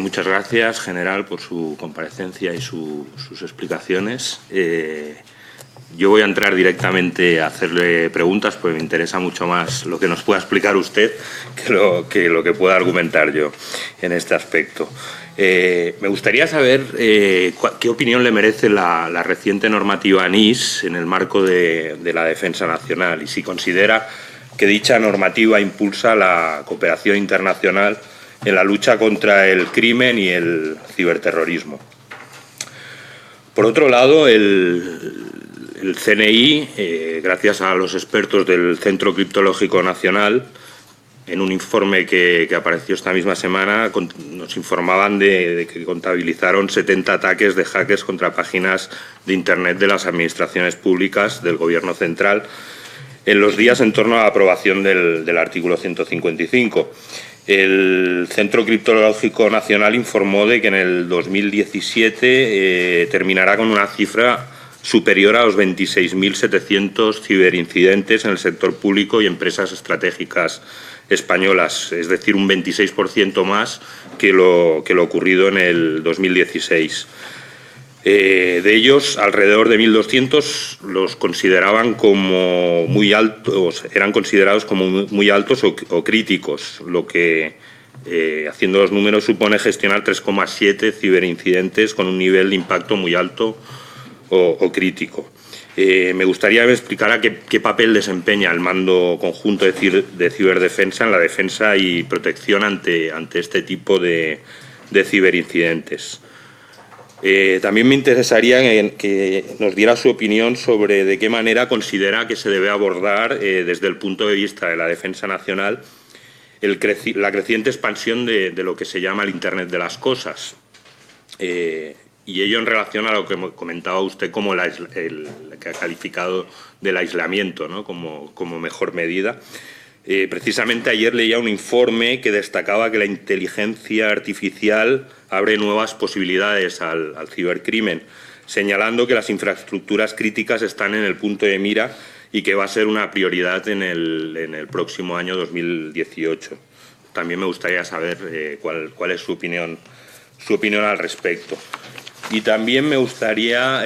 Muchas gracias, general, por su comparecencia y sus explicaciones. Yo voy a entrar directamente a hacerle preguntas, pues me interesa mucho más lo que nos pueda explicar usted que lo que pueda argumentar yo en este aspecto. Me gustaría saber qué opinión le merece la reciente normativa NIS en el marco de la defensa nacional y si considera que dicha normativa impulsa la cooperación internacional en la lucha contra el crimen y el ciberterrorismo. Por otro lado, el CNI, gracias a los expertos del Centro Criptológico Nacional, en un informe que apareció esta misma semana, nos informaban de que contabilizaron 70 ataques de hackers contra páginas de Internet de las administraciones públicas del Gobierno central en los días en torno a la aprobación del artículo 155. El Centro Criptológico Nacional informó de que en el 2017 terminará con una cifra superior a los 26.700 ciberincidentes en el sector público y empresas estratégicas españolas, es decir, un 26% más que lo ocurrido en el 2016. De ellos, alrededor de 1.200 los consideraban como muy altos, eran considerados como muy altos o críticos, lo que, haciendo los números, supone gestionar 3,7 ciberincidentes con un nivel de impacto muy alto o crítico. Me gustaría que me explicara qué papel desempeña el Mando Conjunto de Ciberdefensa en la defensa y protección ante este tipo de ciberincidentes. También me interesaría que nos diera su opinión sobre de qué manera considera que se debe abordar, desde el punto de vista de la defensa nacional, la creciente expansión de lo que se llama el Internet de las cosas. Y ello en relación a lo que comentaba usted como que ha calificado del aislamiento, ¿no? como mejor medida. Precisamente ayer leía un informe que destacaba que la inteligencia artificial abre nuevas posibilidades al cibercrimen, señalando que las infraestructuras críticas están en el punto de mira y que va a ser una prioridad en el próximo año 2018. También me gustaría saber cuál es su opinión al respecto. Y también me gustaría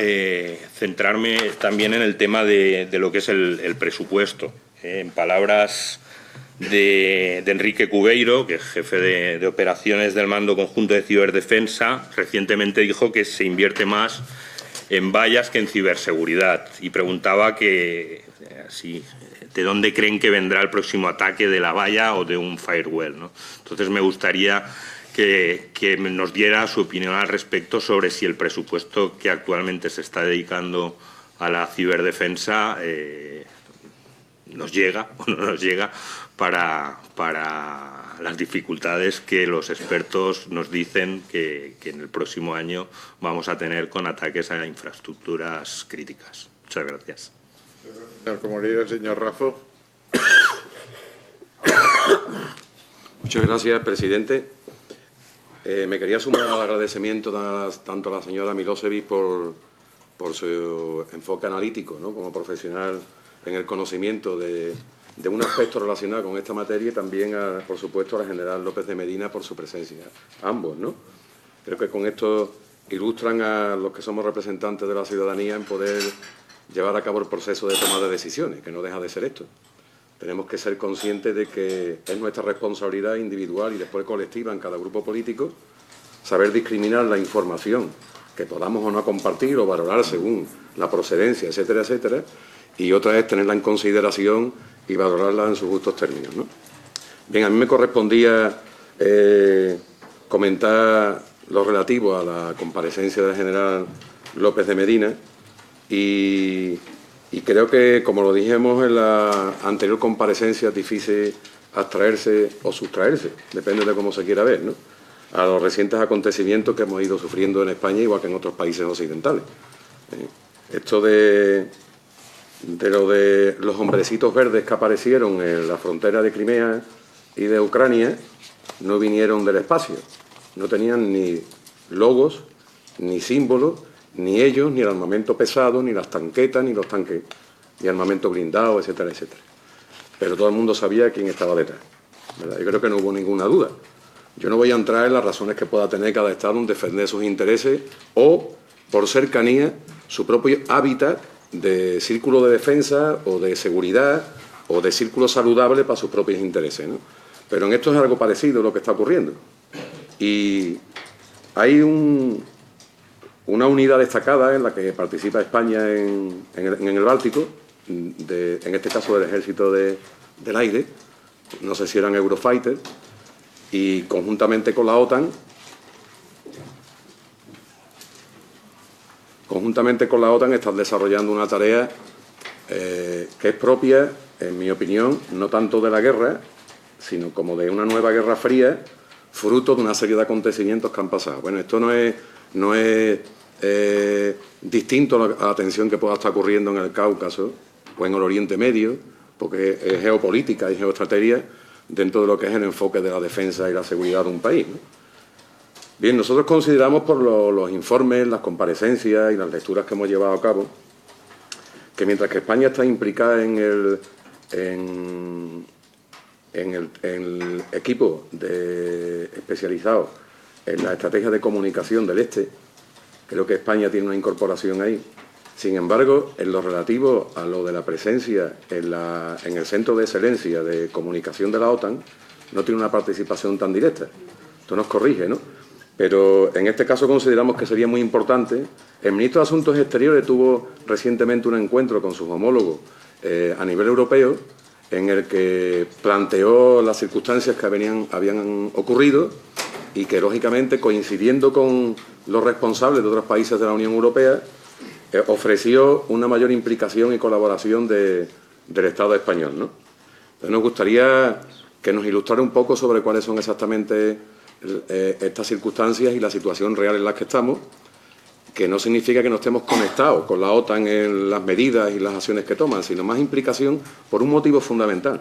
centrarme también en el tema de lo que es el presupuesto. En palabras de Enrique Cubeiro, que es jefe de operaciones del Mando Conjunto de Ciberdefensa, recientemente dijo que se invierte más en vallas que en ciberseguridad y preguntaba de dónde creen que vendrá el próximo ataque, de la valla o de un firewall, ¿no? Entonces me gustaría que nos diera su opinión al respecto sobre si el presupuesto que actualmente se está dedicando a la ciberdefensa nos llega o no nos llega para las dificultades que los expertos nos dicen que en el próximo año vamos a tener con ataques a infraestructuras críticas. Muchas gracias. Señor Comorera, señor Raffo. Muchas gracias, presidente. Me quería sumar al agradecimiento tanto a la señora Milosevic por su enfoque analítico, ¿no? Como profesional en el conocimiento de un aspecto relacionado con esta materia y también, por supuesto, a la general López de Medina por su presencia. Ambos, ¿no? Creo que con esto ilustran a los que somos representantes de la ciudadanía en poder llevar a cabo el proceso de toma de decisiones, que no deja de ser esto. Tenemos que ser conscientes de que es nuestra responsabilidad individual y después colectiva en cada grupo político saber discriminar la información que podamos o no compartir o valorar según la procedencia, etcétera, etcétera, y otra es tenerla en consideración y valorarla en sus justos términos, ¿no? Bien, a mí me correspondía comentar lo relativo a la comparecencia del general López de Medina y creo que, como lo dijimos en la anterior comparecencia, es difícil abstraerse o sustraerse, depende de cómo se quiera ver, ¿no?, a los recientes acontecimientos que hemos ido sufriendo en España, igual que en otros países occidentales. Esto de lo de los hombrecitos verdes que aparecieron en la frontera de Crimea y de Ucrania no vinieron del espacio, no tenían ni logos, ni símbolos, ni ellos, ni el armamento pesado, ni las tanquetas, ni los tanques, ni armamento blindado, etcétera, etcétera. Pero todo el mundo sabía quién estaba detrás, ¿verdad? Yo creo que no hubo ninguna duda. Yo no voy a entrar en las razones que pueda tener cada Estado en defender sus intereses o, por cercanía, su propio hábitat de círculo de defensa o de seguridad o de círculo saludable para sus propios intereses, ¿no? Pero en esto es algo parecido lo que está ocurriendo. Y hay una unidad destacada en la que participa España en el Báltico, en este caso del Ejército del Aire, no sé si eran Eurofighter, y conjuntamente con la OTAN, están desarrollando una tarea que es propia, en mi opinión, no tanto de la guerra, sino como de una nueva guerra fría, fruto de una serie de acontecimientos que han pasado. Bueno, esto no es distinto a la tensión que pueda estar ocurriendo en el Cáucaso o en el Oriente Medio, porque es geopolítica y geoestrategia dentro de lo que es el enfoque de la defensa y la seguridad de un país, ¿no? Bien, nosotros consideramos por los informes, las comparecencias y las lecturas que hemos llevado a cabo, que mientras que España está implicada en el equipo especializado en la estrategia de comunicación del Este, creo que España tiene una incorporación ahí. Sin embargo, en lo relativo a lo de la presencia en el Centro de Excelencia de Comunicación de la OTAN, no tiene una participación tan directa. Esto nos corrige, ¿no? Pero en este caso consideramos que sería muy importante. El ministro de Asuntos Exteriores tuvo recientemente un encuentro con sus homólogos a nivel europeo, en el que planteó las circunstancias que habían ocurrido y que, lógicamente, coincidiendo con los responsables de otros países de la Unión Europea, ofreció una mayor implicación y colaboración del Estado español, ¿no? Entonces nos gustaría que nos ilustrara un poco sobre cuáles son exactamente estas circunstancias y la situación real en la que estamos, que no significa que no estemos conectados con la OTAN en las medidas y las acciones que toman, sino más implicación por un motivo fundamental.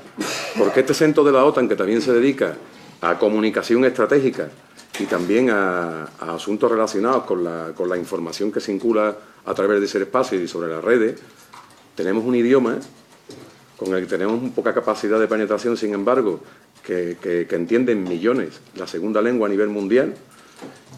Porque este centro de la OTAN, que también se dedica a comunicación estratégica y también a asuntos relacionados con la información que circula a través de ese espacio y sobre las redes, tenemos un idioma con el que tenemos muy poca capacidad de penetración, sin embargo, que entienden millones la segunda lengua a nivel mundial,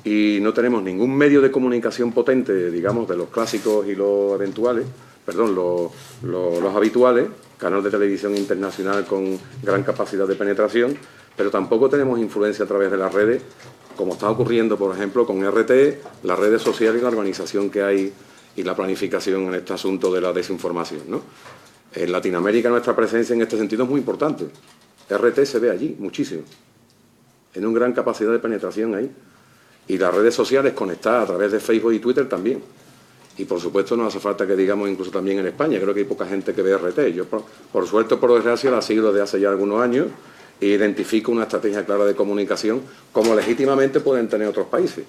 y no tenemos ningún medio de comunicación potente, digamos, de los clásicos y los eventuales, perdón, los habituales, canal de televisión internacional con gran capacidad de penetración, pero tampoco tenemos influencia a través de las redes, como está ocurriendo, por ejemplo, con RT, las redes sociales y la organización que hay y la planificación en este asunto de la desinformación, ¿no? En Latinoamérica nuestra presencia en este sentido es muy importante. RT se ve allí muchísimo, en una gran capacidad de penetración ahí. Y las redes sociales conectadas a través de Facebook y Twitter también. Y por supuesto no hace falta que digamos incluso también en España. Creo que hay poca gente que ve RT. Yo por suerte o por desgracia la sigo desde hace ya algunos años e identifico una estrategia clara de comunicación como legítimamente pueden tener otros países.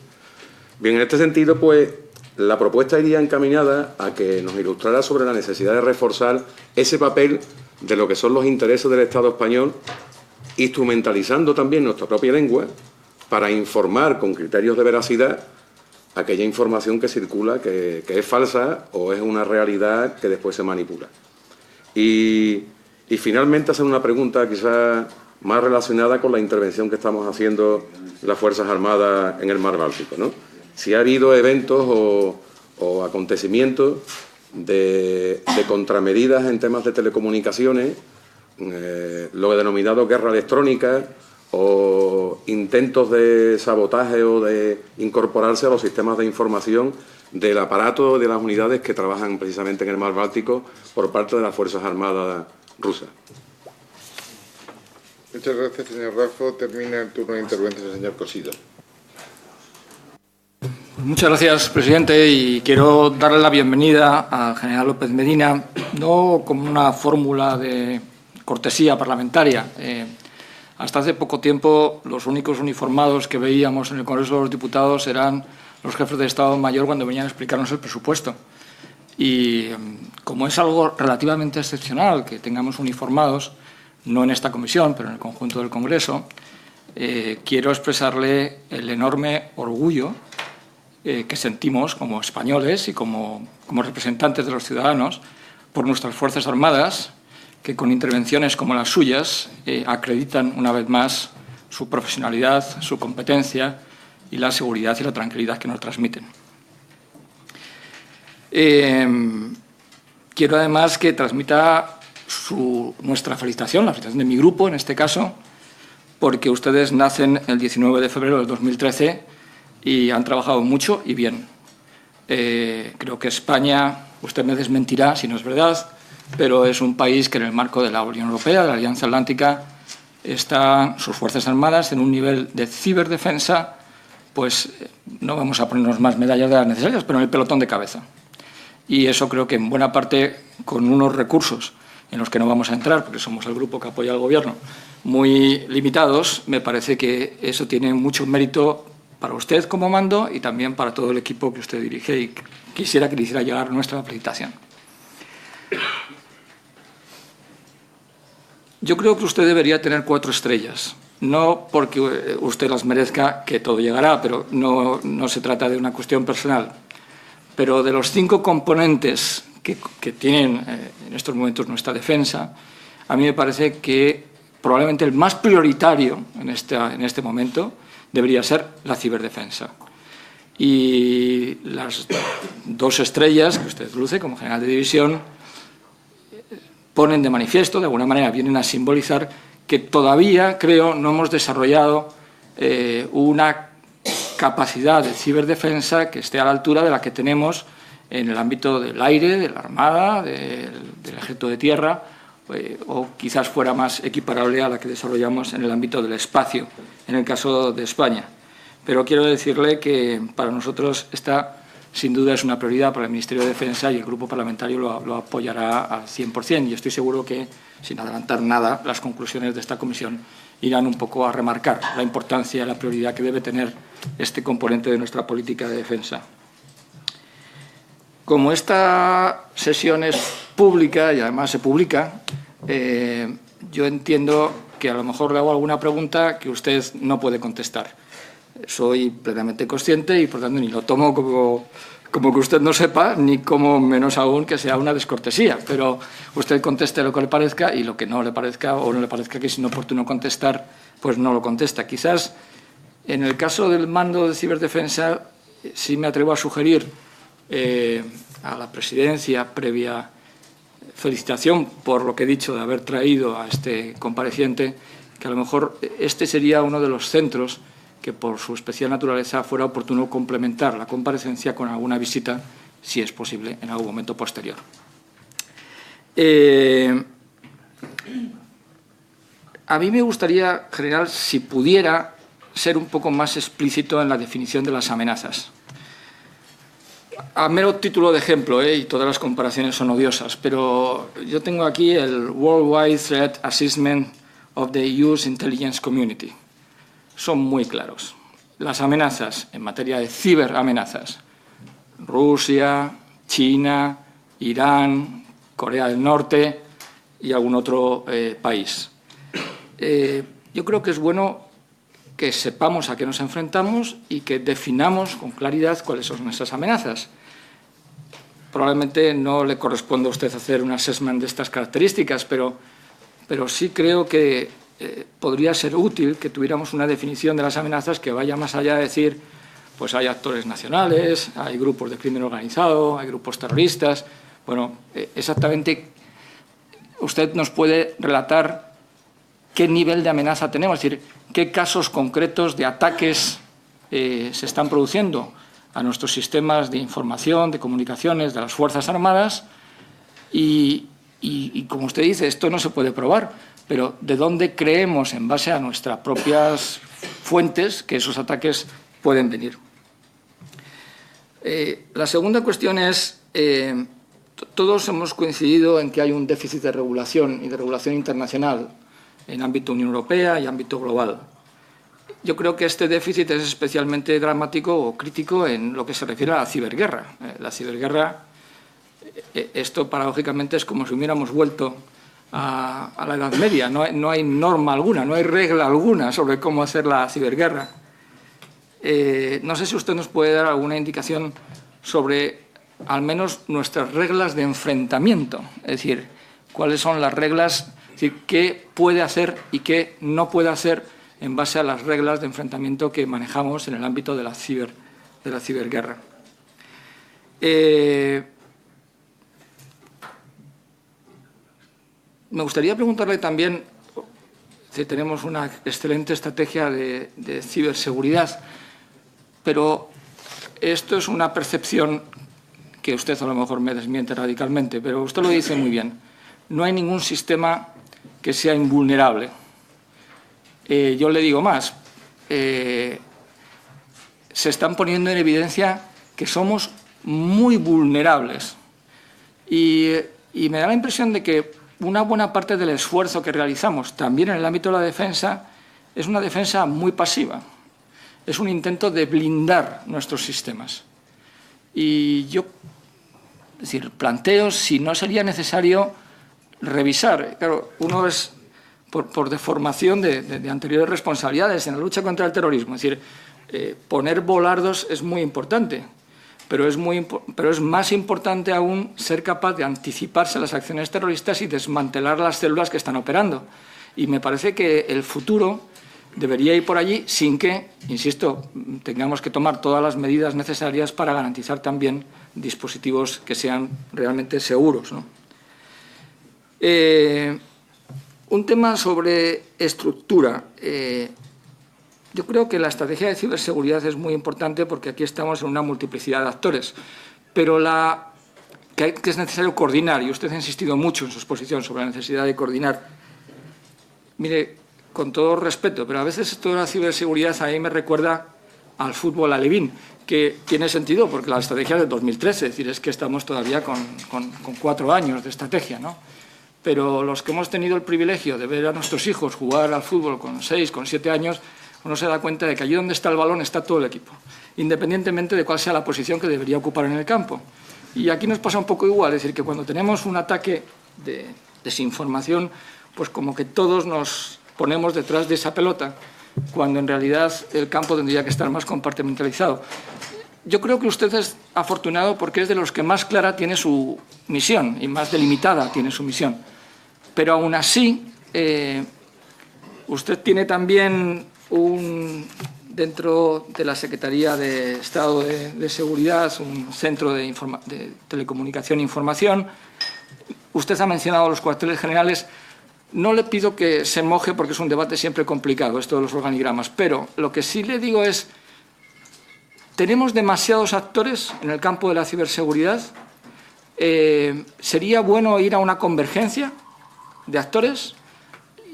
Bien, en este sentido, pues la propuesta iría encaminada a que nos ilustrara sobre la necesidad de reforzar ese papel de lo que son los intereses del Estado español, instrumentalizando también nuestra propia lengua para informar con criterios de veracidad aquella información que circula, que es falsa o es una realidad que después se manipula. Y finalmente hacer una pregunta quizás más relacionada con la intervención que estamos haciendo las Fuerzas Armadas en el Mar Báltico, ¿no? Si ha habido eventos o acontecimientos de contramedidas en temas de telecomunicaciones, lo denominado guerra electrónica, o intentos de sabotaje o de incorporarse a los sistemas de información del aparato de las unidades que trabajan precisamente en el Mar Báltico por parte de las Fuerzas Armadas rusas. Muchas gracias, señor Raffo. Termina el turno de intervención del señor Cosidó. Muchas gracias, presidente, y quiero darle la bienvenida al general López Medina, no como una fórmula de cortesía parlamentaria. Hasta hace poco tiempo los únicos uniformados que veíamos en el Congreso de los Diputados eran los jefes de Estado Mayor cuando venían a explicarnos el presupuesto. Y como es algo relativamente excepcional que tengamos uniformados, no en esta comisión, pero en el conjunto del Congreso, quiero expresarle el enorme orgullo que sentimos como españoles y como representantes de los ciudadanos por nuestras Fuerzas Armadas, que con intervenciones como las suyas acreditan una vez más su profesionalidad, su competencia y la seguridad y la tranquilidad que nos transmiten. quiero además que transmita nuestra felicitación, la felicitación de mi grupo en este caso, porque ustedes nacen el 19 de febrero del 2013 y han trabajado mucho y bien. Creo que España, usted me desmentirá si no es verdad, pero es un país que en el marco de la Unión Europea, de la Alianza Atlántica, están sus Fuerzas Armadas en un nivel de ciberdefensa, pues no vamos a ponernos más medallas de las necesarias, pero en el pelotón de cabeza. Y eso creo que en buena parte con unos recursos en los que no vamos a entrar, porque somos el grupo que apoya al Gobierno, muy limitados, me parece que eso tiene mucho mérito para usted como mando y también para todo el equipo que usted dirige, y quisiera que le hiciera llegar nuestra felicitación. Yo creo que usted debería tener 4 estrellas, no porque usted las merezca, que todo llegará, pero no se trata de una cuestión personal. Pero de los 5 componentes que tienen en estos momentos nuestra defensa, a mí me parece que probablemente el más prioritario en este momento debería ser la ciberdefensa. Y las 2 estrellas que usted luce como general de división ponen de manifiesto, de alguna manera vienen a simbolizar que todavía, creo, no hemos desarrollado una capacidad de ciberdefensa que esté a la altura de la que tenemos en el ámbito del aire, de la Armada, del Ejército de Tierra, o quizás fuera más equiparable a la que desarrollamos en el ámbito del espacio, en el caso de España. Pero quiero decirle que para nosotros esta, sin duda, es una prioridad para el Ministerio de Defensa y el Grupo Parlamentario lo apoyará al 100%. Y estoy seguro que, sin adelantar nada, las conclusiones de esta comisión irán un poco a remarcar la importancia y la prioridad que debe tener este componente de nuestra política de defensa. Como esta sesión es pública y además se publica, yo entiendo que a lo mejor le hago alguna pregunta que usted no puede contestar. Soy plenamente consciente y, por tanto, ni lo tomo como que usted no sepa, ni como menos aún que sea una descortesía. Pero usted conteste lo que le parezca y lo que no le parezca o no le parezca que es inoportuno contestar, pues no lo contesta. Quizás en el caso del mando de ciberdefensa sí me atrevo a sugerir a la presidencia, previa felicitación por lo que he dicho de haber traído a este compareciente, que a lo mejor este sería uno de los centros que por su especial naturaleza fuera oportuno complementar la comparecencia con alguna visita, si es posible, en algún momento posterior. A mí me gustaría, general, si pudiera ser un poco más explícito en la definición de las amenazas. A mero título de ejemplo, y todas las comparaciones son odiosas, pero yo tengo aquí el Worldwide Threat Assessment of the US Intelligence Community. Son muy claros. Las amenazas en materia de ciberamenazas, Rusia, China, Irán, Corea del Norte y algún otro país. Yo creo que es bueno que sepamos a qué nos enfrentamos y que definamos con claridad cuáles son esas amenazas. Probablemente no le corresponde a usted hacer un assessment de estas características, pero sí creo que podría ser útil que tuviéramos una definición de las amenazas que vaya más allá de decir, pues hay actores nacionales, hay grupos de crimen organizado, hay grupos terroristas. Bueno, exactamente usted nos puede relatar qué nivel de amenaza tenemos, es decir, qué casos concretos de ataques se están produciendo a nuestros sistemas de información, de comunicaciones, de las Fuerzas Armadas y como usted dice, esto no se puede probar, pero ¿de dónde creemos, en base a nuestras propias fuentes, que esos ataques pueden venir? La segunda cuestión es, todos hemos coincidido en que hay un déficit de regulación y de regulación internacional en ámbito Unión Europea y ámbito global. Yo creo que este déficit es especialmente dramático o crítico en lo que se refiere a la ciberguerra. La ciberguerra, esto paradójicamente es como si hubiéramos vuelto a la Edad Media. No hay norma alguna, no hay regla alguna sobre cómo hacer la ciberguerra. No sé si usted nos puede dar alguna indicación sobre al menos nuestras reglas de enfrentamiento, es decir, cuáles son las reglas, es decir, qué puede hacer y qué no puede hacer en base a las reglas de enfrentamiento que manejamos en el ámbito de la ciberguerra. me gustaría preguntarle también si tenemos una excelente estrategia de ciberseguridad, pero esto es una percepción que usted a lo mejor me desmiente radicalmente, pero usted lo dice muy bien. No hay ningún sistema que sea invulnerable. Yo le digo más. Se están poniendo en evidencia que somos muy vulnerables. Y me da la impresión de que una buena parte del esfuerzo que realizamos, también en el ámbito de la defensa, es una defensa muy pasiva. Es un intento de blindar nuestros sistemas. Y yo, es decir, planteo si no sería necesario revisar. Claro, uno es por deformación de anteriores responsabilidades en la lucha contra el terrorismo. Es decir, poner volardos es muy importante, pero es más importante aún ser capaz de anticiparse a las acciones terroristas y desmantelar las células que están operando. Y me parece que el futuro debería ir por allí sin que, insisto, tengamos que tomar todas las medidas necesarias para garantizar también dispositivos que sean realmente seguros, ¿no? Un tema sobre estructura. Yo creo que la estrategia de ciberseguridad es muy importante porque aquí estamos en una multiplicidad de actores, pero que es necesario coordinar, y usted ha insistido mucho en su exposición sobre la necesidad de coordinar. Mire, con todo respeto, pero a veces esto de la ciberseguridad a mí me recuerda al fútbol alevín, que tiene sentido porque la estrategia es de 2013, es decir, es que estamos todavía con 4 años de estrategia, ¿no? Pero los que hemos tenido el privilegio de ver a nuestros hijos jugar al fútbol con 6, con 7 años, uno se da cuenta de que allí donde está el balón está todo el equipo, independientemente de cuál sea la posición que debería ocupar en el campo. Y aquí nos pasa un poco igual, es decir, que cuando tenemos un ataque de desinformación, pues como que todos nos ponemos detrás de esa pelota, cuando en realidad el campo tendría que estar más compartimentalizado. Yo creo que usted es afortunado porque es de los que más clara tiene su misión y más delimitada tiene su misión. Pero aún así, usted tiene también dentro de la Secretaría de Estado de Seguridad, un centro de telecomunicación e información. Usted ha mencionado los cuarteles generales. No le pido que se moje porque es un debate siempre complicado, esto de los organigramas, pero lo que sí le digo es, tenemos demasiados actores en el campo de la ciberseguridad. ¿Sería bueno ir a una convergencia de actores?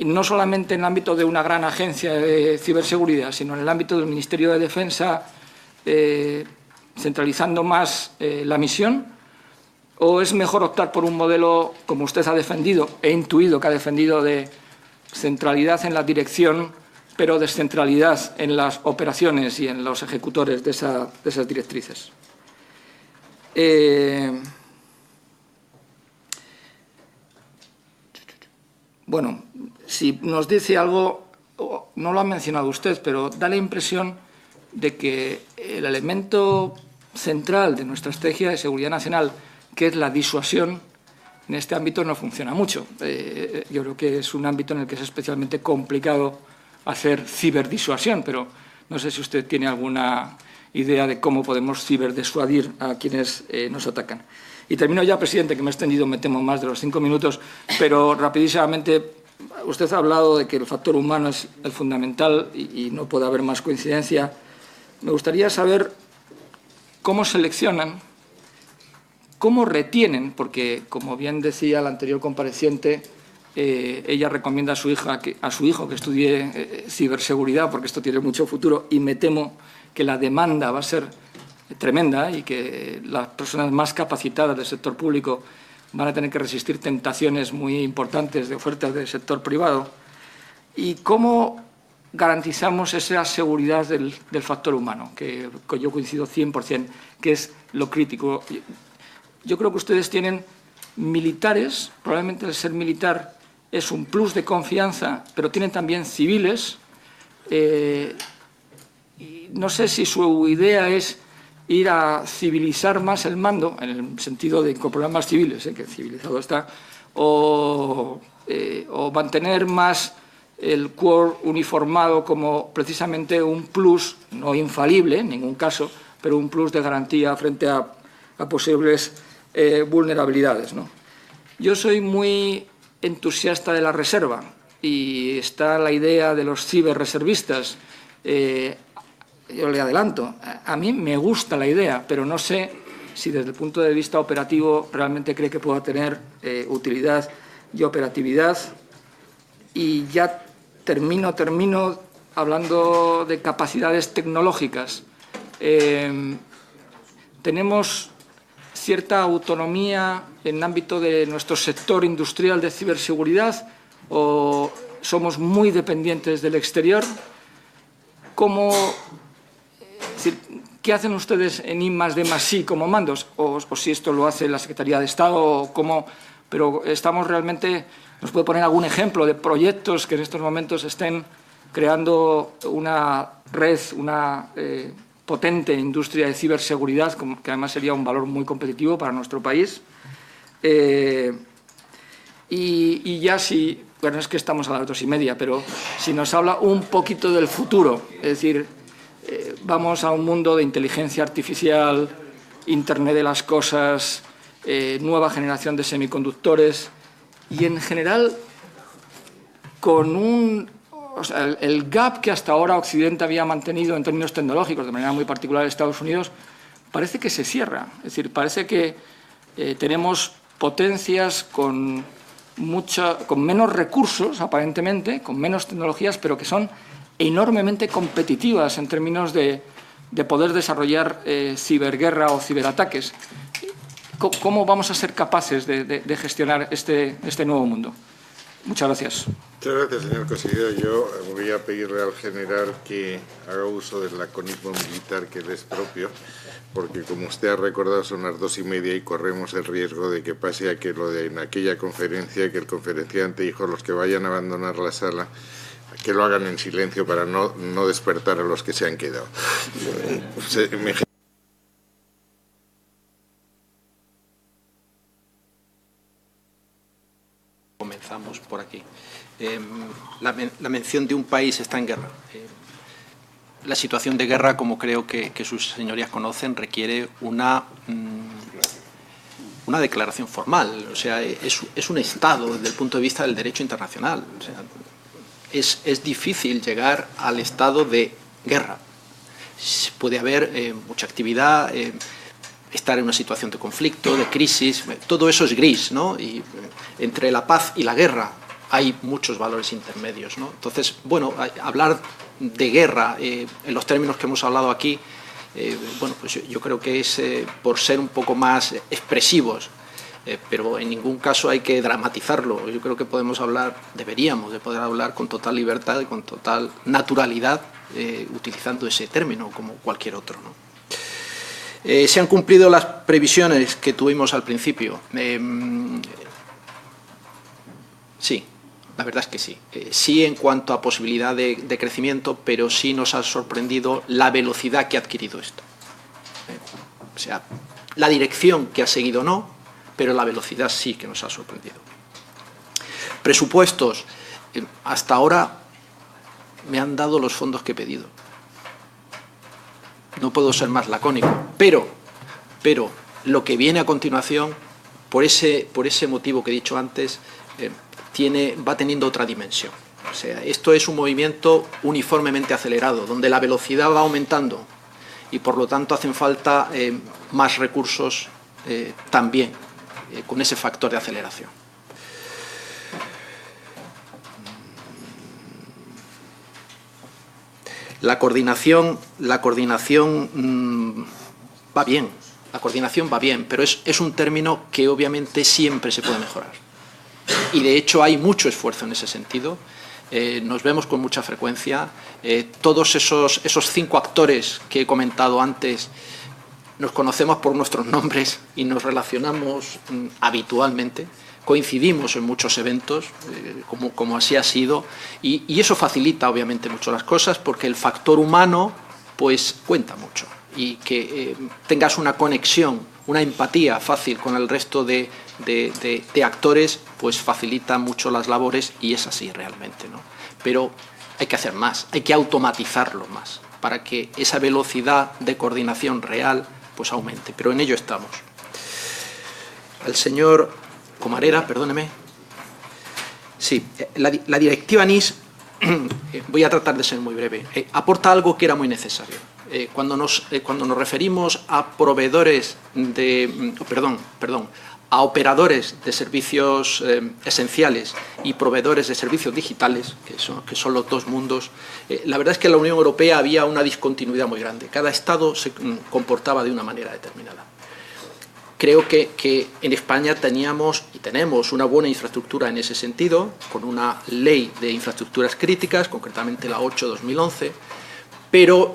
Y no solamente en el ámbito de una gran agencia de ciberseguridad, sino en el ámbito del Ministerio de Defensa, centralizando más la misión. ¿O es mejor optar por un modelo, como usted ha defendido, he intuido que ha defendido, de centralidad en la dirección, pero descentralidad en las operaciones y en los ejecutores de esas directrices? Bueno, si nos dice algo, no lo ha mencionado usted, pero da la impresión de que el elemento central de nuestra estrategia de seguridad nacional, que es la disuasión, en este ámbito no funciona mucho. Yo creo que es un ámbito en el que es especialmente complicado hacer ciberdisuasión, pero no sé si usted tiene alguna idea de cómo podemos ciberdisuadir a quienes nos atacan. Y termino ya, presidente, que me he extendido, me temo, más de los 5 minutos, pero rapidísimamente, usted ha hablado de que el factor humano es el fundamental y no puede haber más coincidencia. Me gustaría saber cómo seleccionan, cómo retienen, porque, como bien decía la anterior compareciente, ella recomienda a su hijo que estudie ciberseguridad, porque esto tiene mucho futuro, y me temo que la demanda va a ser tremenda y que las personas más capacitadas del sector público van a tener que resistir tentaciones muy importantes de ofertas del sector privado. ¿Y cómo garantizamos esa seguridad del factor humano? Que yo coincido 100%, que es lo crítico. Yo creo que ustedes tienen militares, probablemente el ser militar es un plus de confianza, pero tienen también civiles. Y no sé si su idea es ir a civilizar más el mando, en el sentido de incorporar más civiles, que civilizado está, o mantener más el cuerpo uniformado como precisamente un plus, no infalible en ningún caso, pero un plus de garantía frente a posibles vulnerabilidades, ¿no? Yo soy muy entusiasta de la reserva y está la idea de los ciberreservistas, yo le adelanto, a mí me gusta la idea, pero no sé si desde el punto de vista operativo realmente cree que pueda tener utilidad y operatividad. Y ya termino hablando de capacidades tecnológicas. Tenemos cierta autonomía en el ámbito de nuestro sector industrial de ciberseguridad o somos muy dependientes del exterior. ¿Qué hacen ustedes en I+D+I como mandos? O si esto lo hace la Secretaría de Estado, o cómo, pero estamos realmente, ¿nos puede poner algún ejemplo de proyectos que en estos momentos estén creando una red, una potente industria de ciberseguridad, que además sería un valor muy competitivo para nuestro país? Y ya si, bueno, es que estamos a las 2:30, pero si nos habla un poquito del futuro, es decir, vamos a un mundo de inteligencia artificial, Internet de las cosas, nueva generación de semiconductores y, en general, con el gap que hasta ahora Occidente había mantenido en términos tecnológicos, de manera muy particular en Estados Unidos, parece que se cierra. Es decir, parece que tenemos potencias con menos recursos, aparentemente, con menos tecnologías, pero que son enormemente competitivas en términos de poder desarrollar ciberguerra o ciberataques. ¿Cómo vamos a ser capaces de gestionar este nuevo mundo? Muchas gracias. Muchas gracias, señor consejero. Yo voy a pedirle al general que haga uso del laconismo militar que le es propio, porque como usted ha recordado son las 2:30 y corremos el riesgo de que pase a que lo de en aquella conferencia, que el conferenciante dijo los que vayan a abandonar la sala, que lo hagan en silencio para no despertar a los que se han quedado. Comenzamos por aquí. La mención de un país está en guerra. La situación de guerra, como creo que sus señorías conocen, requiere una declaración formal. O sea, es un Estado desde el punto de vista del derecho internacional. O sea, es difícil llegar al estado de guerra. Puede haber mucha actividad, estar en una situación de conflicto, de crisis, todo eso es gris, ¿no? Y entre la paz y la guerra hay muchos valores intermedios, ¿no? Entonces, bueno, hablar de guerra en los términos que hemos hablado aquí, bueno, pues yo creo que es por ser un poco más expresivos, pero en ningún caso hay que dramatizarlo. Yo creo que deberíamos de poder hablar con total libertad y con total naturalidad, utilizando ese término como cualquier otro, ¿no? Se han cumplido las previsiones que tuvimos al principio. Sí, la verdad es que sí. Sí en cuanto a posibilidad de crecimiento, pero sí nos ha sorprendido la velocidad que ha adquirido esto. O sea, la dirección que ha seguido no, pero la velocidad sí que nos ha sorprendido. Presupuestos. Hasta ahora me han dado los fondos que he pedido. No puedo ser más lacónico, pero lo que viene a continuación, por ese motivo que he dicho antes, va teniendo otra dimensión. O sea, esto es un movimiento uniformemente acelerado, donde la velocidad va aumentando y por lo tanto hacen falta más recursos también con ese factor de aceleración. La coordinación va bien, pero es un término que obviamente siempre se puede mejorar. Y de hecho hay mucho esfuerzo en ese sentido. Nos vemos con mucha frecuencia. Todos esos 5 actores que he comentado antes nos conocemos por nuestros nombres y nos relacionamos habitualmente. Coincidimos en muchos eventos, como así ha sido, y eso facilita obviamente mucho las cosas porque el factor humano pues cuenta mucho y que tengas una conexión, una empatía fácil con el resto de actores pues facilita mucho las labores y es así realmente, ¿no? Pero hay que hacer más, hay que automatizarlo más para que esa velocidad de coordinación real pues aumente, pero en ello estamos. Al señor Comarera, perdóneme. Sí, la directiva NIS, voy a tratar de ser muy breve, aporta algo que era muy necesario. Cuando nos referimos a proveedores de, a operadores de servicios esenciales y proveedores de servicios digitales, que son los dos mundos, la verdad es que en la Unión Europea había una discontinuidad muy grande. Cada Estado se comportaba de una manera determinada. Creo que en España teníamos y tenemos una buena infraestructura en ese sentido, con una ley de infraestructuras críticas, concretamente la 8/2011, pero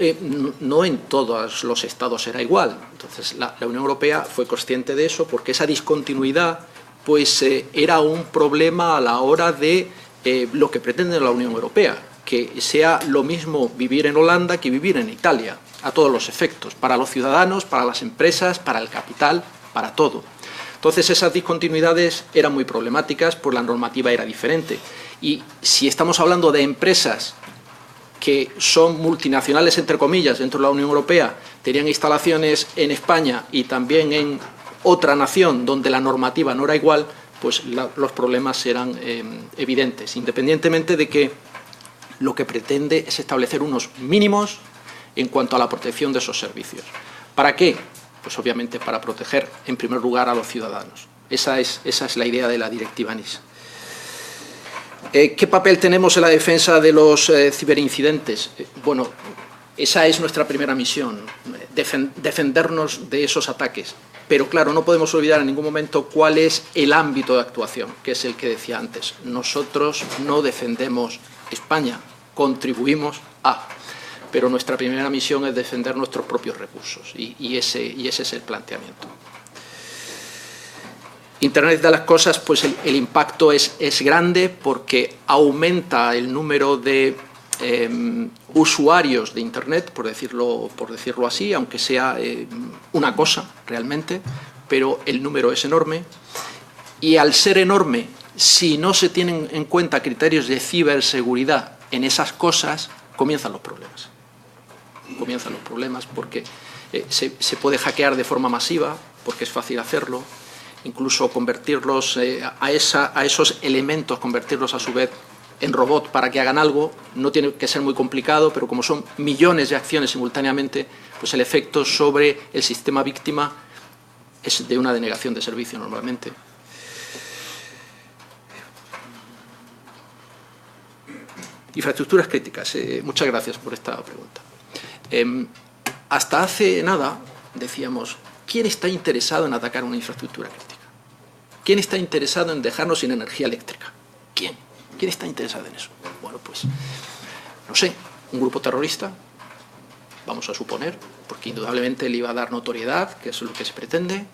no en todos los estados era igual. Entonces la Unión Europea fue consciente de eso, porque esa discontinuidad pues, era un problema a la hora de lo que pretende la Unión Europea, que sea lo mismo vivir en Holanda que vivir en Italia, a todos los efectos, para los ciudadanos, para las empresas, para el capital, para todo. Entonces esas discontinuidades eran muy problemáticas, pues la normativa era diferente. Y si estamos hablando de empresas que son multinacionales, entre comillas, dentro de la Unión Europea, tenían instalaciones en España y también en otra nación donde la normativa no era igual, pues los problemas eran evidentes, independientemente de que lo que pretende es establecer unos mínimos en cuanto a la protección de esos servicios. ¿Para qué? Pues obviamente para proteger, en primer lugar, a los ciudadanos. Esa es la idea de la directiva NIS. ¿Qué papel tenemos en la defensa de los ciberincidentes? Bueno, esa es nuestra primera misión, defendernos de esos ataques. Pero claro, no podemos olvidar en ningún momento cuál es el ámbito de actuación, que es el que decía antes. Nosotros no defendemos España, contribuimos a... pero nuestra primera misión es defender nuestros propios recursos y ese es el planteamiento. Internet de las cosas, pues el impacto es grande porque aumenta el número de usuarios de Internet, por decirlo así, aunque sea una cosa realmente, pero el número es enorme y al ser enorme, si no se tienen en cuenta criterios de ciberseguridad en esas cosas, comienzan los problemas. Comienzan los problemas porque se puede hackear de forma masiva, porque es fácil hacerlo, incluso convertirlos a esos elementos, convertirlos a su vez en robot para que hagan algo, no tiene que ser muy complicado, pero como son millones de acciones simultáneamente, pues el efecto sobre el sistema víctima es de una denegación de servicio normalmente. Infraestructuras críticas. Muchas gracias por esta pregunta. Hasta hace nada decíamos, ¿quién está interesado en atacar una infraestructura crítica? ¿Quién está interesado en dejarnos sin energía eléctrica? ¿Quién? ¿Quién está interesado en eso? Bueno, pues, no sé, un grupo terrorista, vamos a suponer, porque indudablemente le iba a dar notoriedad, que eso es lo que se pretende,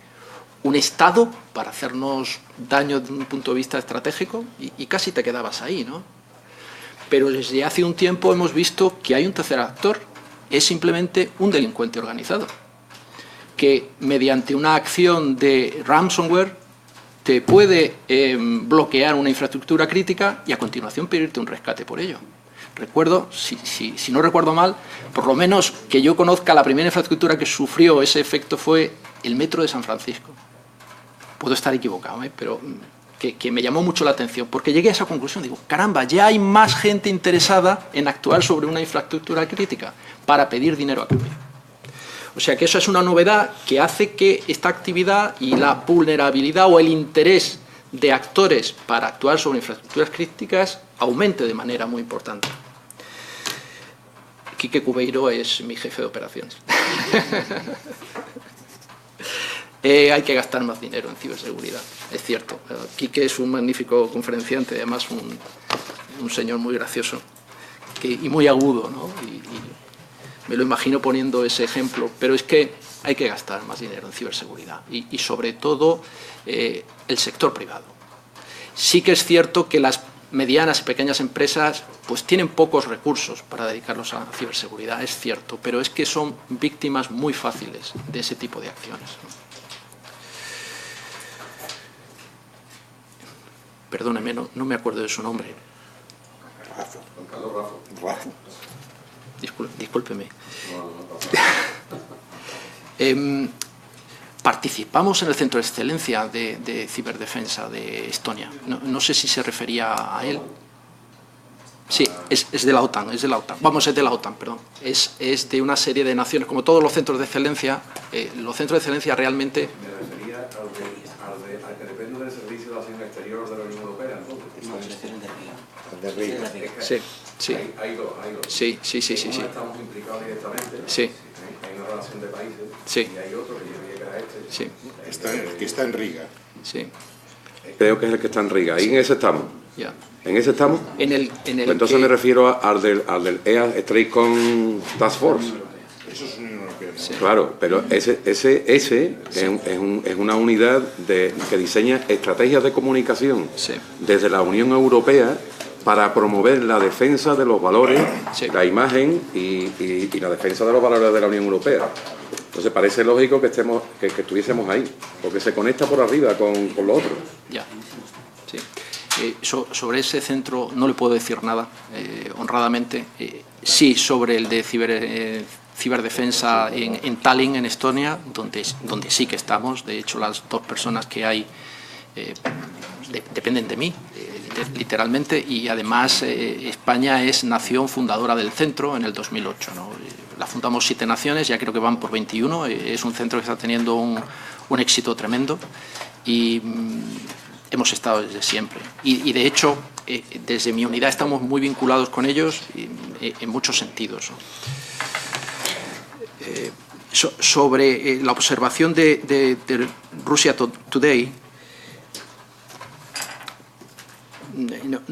un Estado para hacernos daño desde un punto de vista estratégico, y casi te quedabas ahí, ¿no? Pero desde hace un tiempo hemos visto que hay un tercer actor, es simplemente un delincuente organizado, que mediante una acción de ransomware te puede bloquear una infraestructura crítica y a continuación pedirte un rescate por ello. Recuerdo, si no recuerdo mal, por lo menos que yo conozca, la primera infraestructura que sufrió ese efecto fue el metro de San Francisco. Puedo estar equivocado, pero que me llamó mucho la atención, porque llegué a esa conclusión, digo, caramba, ya hay más gente interesada en actuar sobre una infraestructura crítica para pedir dinero a cambio. O sea que eso es una novedad que hace que esta actividad y la vulnerabilidad o el interés de actores para actuar sobre infraestructuras críticas aumente de manera muy importante. Quique Cubeiro es mi jefe de operaciones. Hay que gastar más dinero en ciberseguridad, es cierto. Quique es un magnífico conferenciante, además un señor muy gracioso y muy agudo, ¿no? Y me lo imagino poniendo ese ejemplo, pero es que hay que gastar más dinero en ciberseguridad y sobre todo el sector privado. Sí que es cierto que las medianas y pequeñas empresas pues tienen pocos recursos para dedicarlos a ciberseguridad, es cierto, pero es que son víctimas muy fáciles de ese tipo de acciones, ¿no? Perdóneme, no me acuerdo de su nombre. Rafa. Discúlpeme. participamos en el Centro de Excelencia de Ciberdefensa de Estonia. No sé si se refería a él. Sí, es de la OTAN, es de la OTAN. Vamos, es de la OTAN, perdón. Es de una serie de naciones, como todos los centros de excelencia. Los centros de excelencia realmente... Me refería al que depende del Servicio de Acción Exterior de la Unión Europea, De Riga. Sí, sí. Hay dos. Sí. Uno estamos implicados directamente. Sí. Hay una relación de países. Sí. Y hay otro que yo diría que era este. Sí, Que está en Riga. sí. Creo que es el que está en Riga. Y en ese estamos. Ya. ¿En ese estamos? En el Pues entonces que- me refiero al del EA Strike con Task Force. Eso es Unión Europea. Sí. Claro, pero ese es una unidad que diseña estrategias de comunicación Sí. desde la Unión Europea para promover la defensa de los valores, Sí. la imagen y la defensa de los valores de la Unión Europea. Entonces parece lógico que estuviésemos ahí, porque se conecta por arriba con lo otro. Ya, sí. Sobre ese centro no le puedo decir nada, honradamente. Sí, sobre el de ciberdefensa en Tallinn, en Estonia, donde sí que estamos. De hecho, las dos personas que hay dependen de mí, literalmente, y además España es nación fundadora del centro en el 2008, ¿no? La fundamos 7 naciones, ya creo que van por 21, es un centro que está teniendo un éxito tremendo y hemos estado desde siempre. Y de hecho, desde mi unidad estamos muy vinculados con ellos en muchos sentidos, ¿no? Sobre la observación de Russia Today,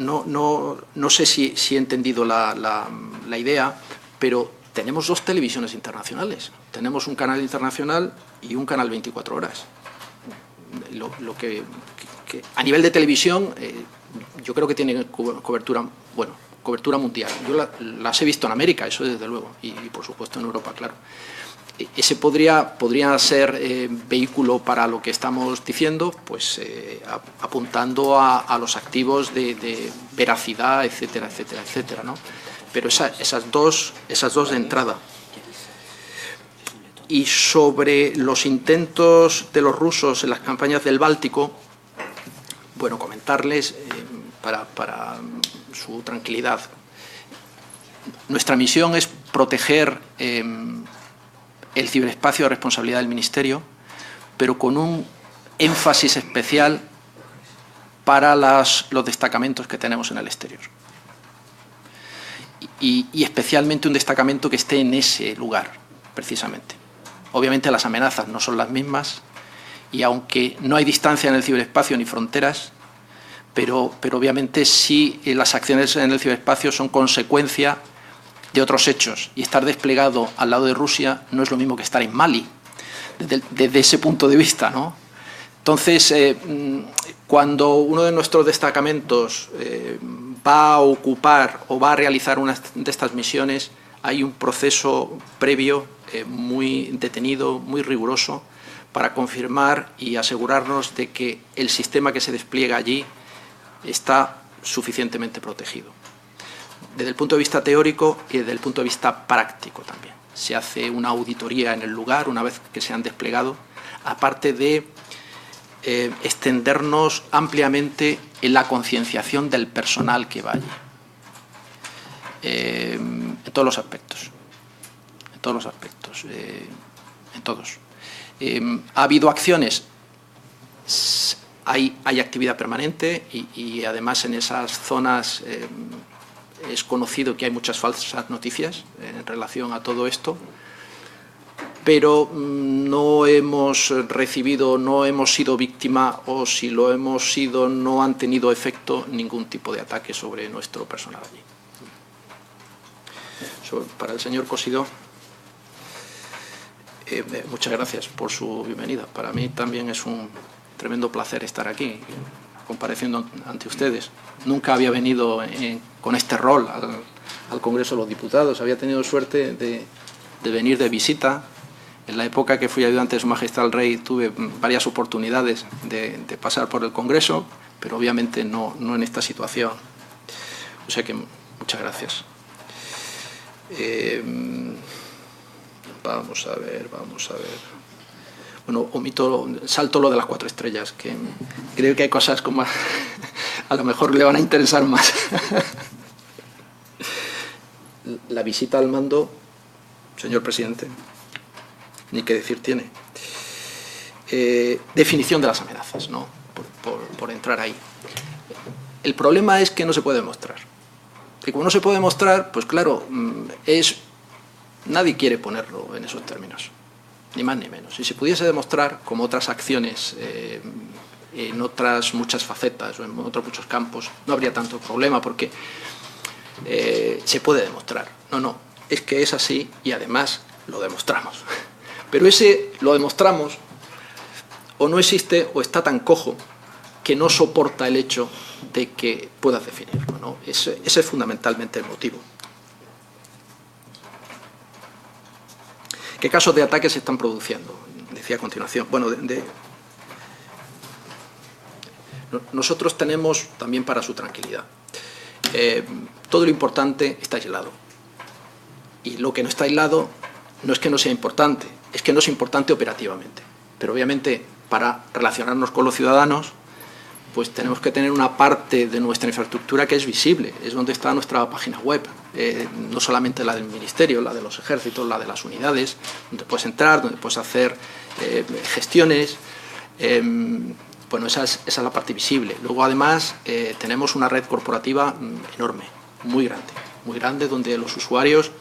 no sé si he entendido la idea, pero tenemos 2 televisiones internacionales. Tenemos un canal internacional y un canal 24 horas. Lo que a nivel de televisión, yo creo que tiene cobertura mundial. Yo las he visto en América, eso desde luego, y por supuesto en Europa, claro. Ese podría ser vehículo para lo que estamos diciendo, pues apuntando a los activos de veracidad, etcétera, etcétera, etcétera, ¿no? Pero esas dos de entrada. Y sobre los intentos de los rusos en las campañas del Báltico, bueno, comentarles para su tranquilidad. Nuestra misión es proteger el ciberespacio de responsabilidad del Ministerio, pero con un énfasis especial para los destacamentos que tenemos en el exterior. Y especialmente un destacamento que esté en ese lugar, precisamente. Obviamente las amenazas no son las mismas y aunque no hay distancia en el ciberespacio ni fronteras, pero obviamente sí las acciones en el ciberespacio son consecuencia de otros hechos, y estar desplegado al lado de Rusia no es lo mismo que estar en Mali, desde ese punto de vista, ¿no? Entonces, cuando uno de nuestros destacamentos va a ocupar o va a realizar una de estas misiones, hay un proceso previo muy detenido, muy riguroso, para confirmar y asegurarnos de que el sistema que se despliega allí está suficientemente protegido. Desde el punto de vista teórico y desde el punto de vista práctico también. Se hace una auditoría en el lugar una vez que se han desplegado, aparte de extendernos ampliamente en la concienciación del personal que va allí. En todos los aspectos. En todos los aspectos. En todos. ¿Ha habido acciones? Hay actividad permanente y además en esas zonas es conocido que hay muchas falsas noticias en relación a todo esto, pero no hemos recibido, no hemos sido víctima, o si lo hemos sido no han tenido efecto ningún tipo de ataque sobre nuestro personal allí. Para el señor Cosidó, muchas gracias por su bienvenida. Para mí también es un tremendo placer estar aquí, compareciendo ante ustedes. Nunca había venido con este rol al Congreso de los Diputados. Había tenido suerte de venir de visita. En la época que fui ayudante de Su Majestad el Rey tuve varias oportunidades de pasar por el Congreso, pero obviamente no en esta situación. O sea que muchas gracias. Vamos a ver. Bueno, salto lo de las 4 estrellas, que creo que hay cosas como a lo mejor le van a interesar más. La visita al mando, señor presidente, ni qué decir tiene. Definición de las amenazas, ¿no? Por entrar ahí. El problema es que no se puede demostrar. Y como no se puede demostrar, pues claro, nadie quiere ponerlo en esos términos, ni más ni menos. Si se pudiese demostrar, como otras acciones en otras muchas facetas o en otros muchos campos, no habría tanto problema porque se puede demostrar. No, es que es así y además lo demostramos. Pero ese lo demostramos o no existe o está tan cojo que no soporta el hecho de que puedas definirlo, ¿no? Ese es fundamentalmente el motivo. ¿Qué casos de ataques se están produciendo? Decía a continuación. Bueno, nosotros tenemos también para su tranquilidad. Todo lo importante está aislado. Y lo que no está aislado no es que no sea importante, es que no es importante operativamente. Pero obviamente para relacionarnos con los ciudadanos, pues tenemos que tener una parte de nuestra infraestructura que es visible, es donde está nuestra página web, no solamente la del Ministerio, la de los ejércitos, la de las unidades, donde puedes entrar, donde puedes hacer gestiones. Bueno, esa es la parte visible. Luego, además, tenemos una red corporativa enorme, muy grande, donde los usuarios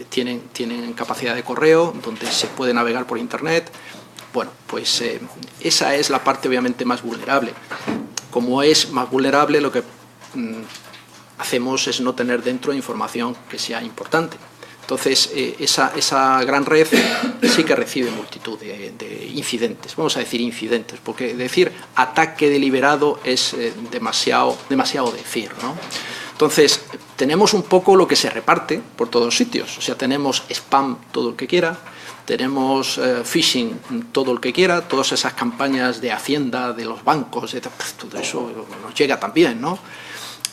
tienen capacidad de correo, donde se puede navegar por Internet. Bueno, pues esa es la parte obviamente más vulnerable. Como es más vulnerable, lo que hacemos es no tener dentro información que sea importante. Entonces, esa gran red sí que recibe multitud de incidentes. Vamos a decir incidentes, porque decir ataque deliberado es demasiado decir, ¿no? Entonces, tenemos un poco lo que se reparte por todos sitios. O sea, tenemos spam todo el que quiera, tenemos phishing todo el que quiera, todas esas campañas de Hacienda, de los bancos, todo eso nos llega también, ¿no?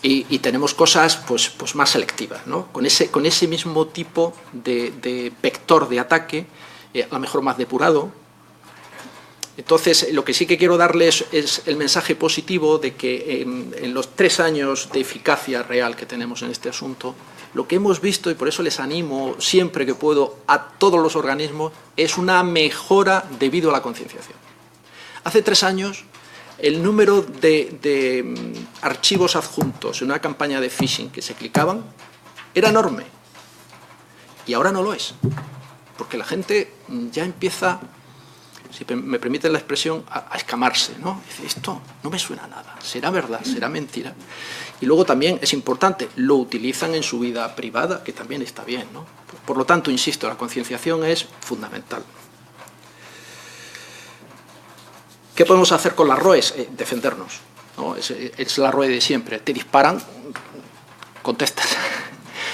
Y tenemos cosas pues más selectivas, ¿no? Con ese mismo tipo de vector de ataque, a lo mejor más depurado. Entonces, lo que sí que quiero darles es el mensaje positivo de que en los 3 años de eficacia real que tenemos en este asunto, lo que hemos visto, y por eso les animo siempre que puedo a todos los organismos, es una mejora debido a la concienciación. Hace 3 años, el número de archivos adjuntos en una campaña de phishing que se clicaban era enorme. Y ahora no lo es. Porque la gente ya empieza, si me permiten la expresión, a escamarse, ¿no? Dice, esto no me suena a nada. ¿Será verdad? ¿Será mentira? Y luego también es importante, lo utilizan en su vida privada, que también está bien, ¿no? Por lo tanto, insisto, la concienciación es fundamental. ¿Qué podemos hacer con las ROEs? Defendernos, ¿no? Es la ROE de siempre. Te disparan, contestas.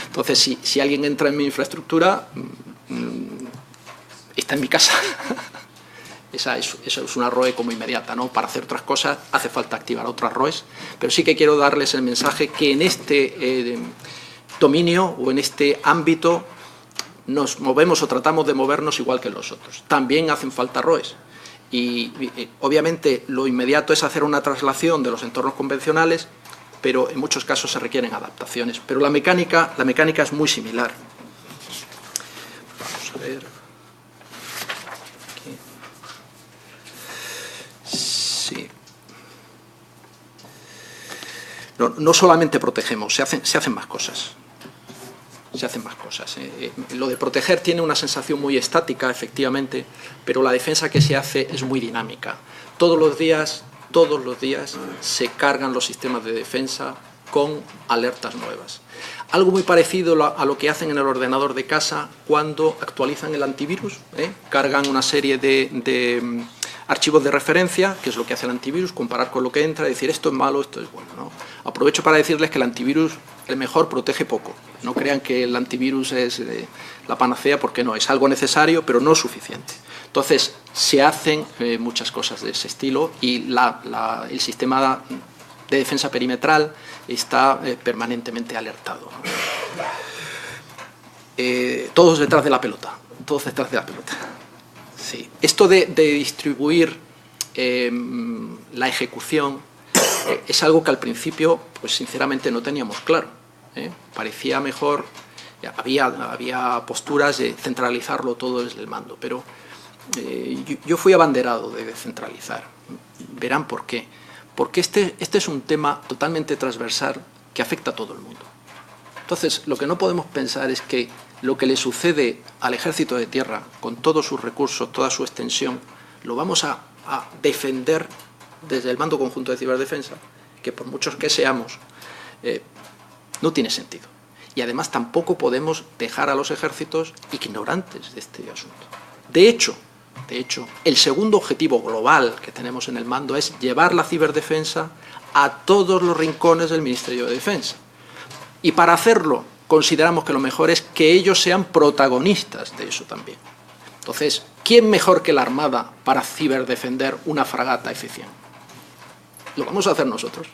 Entonces, si alguien entra en mi infraestructura, está en mi casa. Esa es una ROE como inmediata, ¿no? Para hacer otras cosas hace falta activar otras ROEs, pero sí que quiero darles el mensaje que en este dominio o en este ámbito nos movemos o tratamos de movernos igual que los otros. También hacen falta ROEs. Y obviamente lo inmediato es hacer una traslación de los entornos convencionales, pero en muchos casos se requieren adaptaciones. Pero la mecánica es muy similar. Vamos a ver. Aquí. Sí. No solamente protegemos, se hacen más cosas. Se hacen más cosas. Lo de proteger tiene una sensación muy estática, efectivamente, pero la defensa que se hace es muy dinámica. Todos los días se cargan los sistemas de defensa con alertas nuevas. Algo muy parecido a lo que hacen en el ordenador de casa cuando actualizan el antivirus, cargan una serie de archivos de referencia, que es lo que hace el antivirus, comparar con lo que entra, decir esto es malo, esto es bueno, ¿no? Aprovecho para decirles que el antivirus, el mejor, protege poco. No crean que el antivirus es la panacea, porque no, es algo necesario, pero no suficiente. Entonces, se hacen muchas cosas de ese estilo y el sistema de defensa perimetral está permanentemente alertado. Todos detrás de la pelota, todos detrás de la pelota. Sí. Esto de distribuir la ejecución es algo que al principio, pues sinceramente no teníamos claro. Parecía mejor, había posturas de centralizarlo todo desde el mando, pero yo fui abanderado de descentralizar. Verán por qué. Porque este es un tema totalmente transversal que afecta a todo el mundo. Entonces, lo que no podemos pensar es que lo que le sucede al Ejército de Tierra, con todos sus recursos, toda su extensión, lo vamos a defender desde el Mando Conjunto de Ciberdefensa, que por muchos que seamos, no tiene sentido. Y además tampoco podemos dejar a los ejércitos ignorantes de este asunto. De hecho, el segundo objetivo global que tenemos en el mando es llevar la ciberdefensa a todos los rincones del Ministerio de Defensa. Y para hacerlo, consideramos que lo mejor es que ellos sean protagonistas de eso también. Entonces, ¿quién mejor que la Armada para ciberdefender una fragata F-100? ¿Lo vamos a hacer nosotros?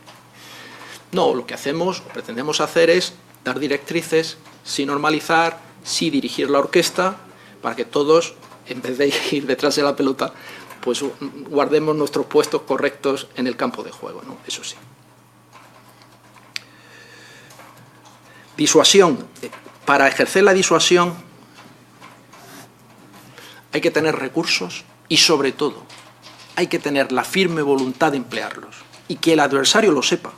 No, lo que hacemos, o pretendemos hacer es dar directrices, sí normalizar, sí dirigir la orquesta, para que todos, en vez de ir detrás de la pelota, pues guardemos nuestros puestos correctos en el campo de juego, ¿no? Eso sí. Disuasión. Para ejercer la disuasión hay que tener recursos y, sobre todo, hay que tener la firme voluntad de emplearlos y que el adversario lo sepa.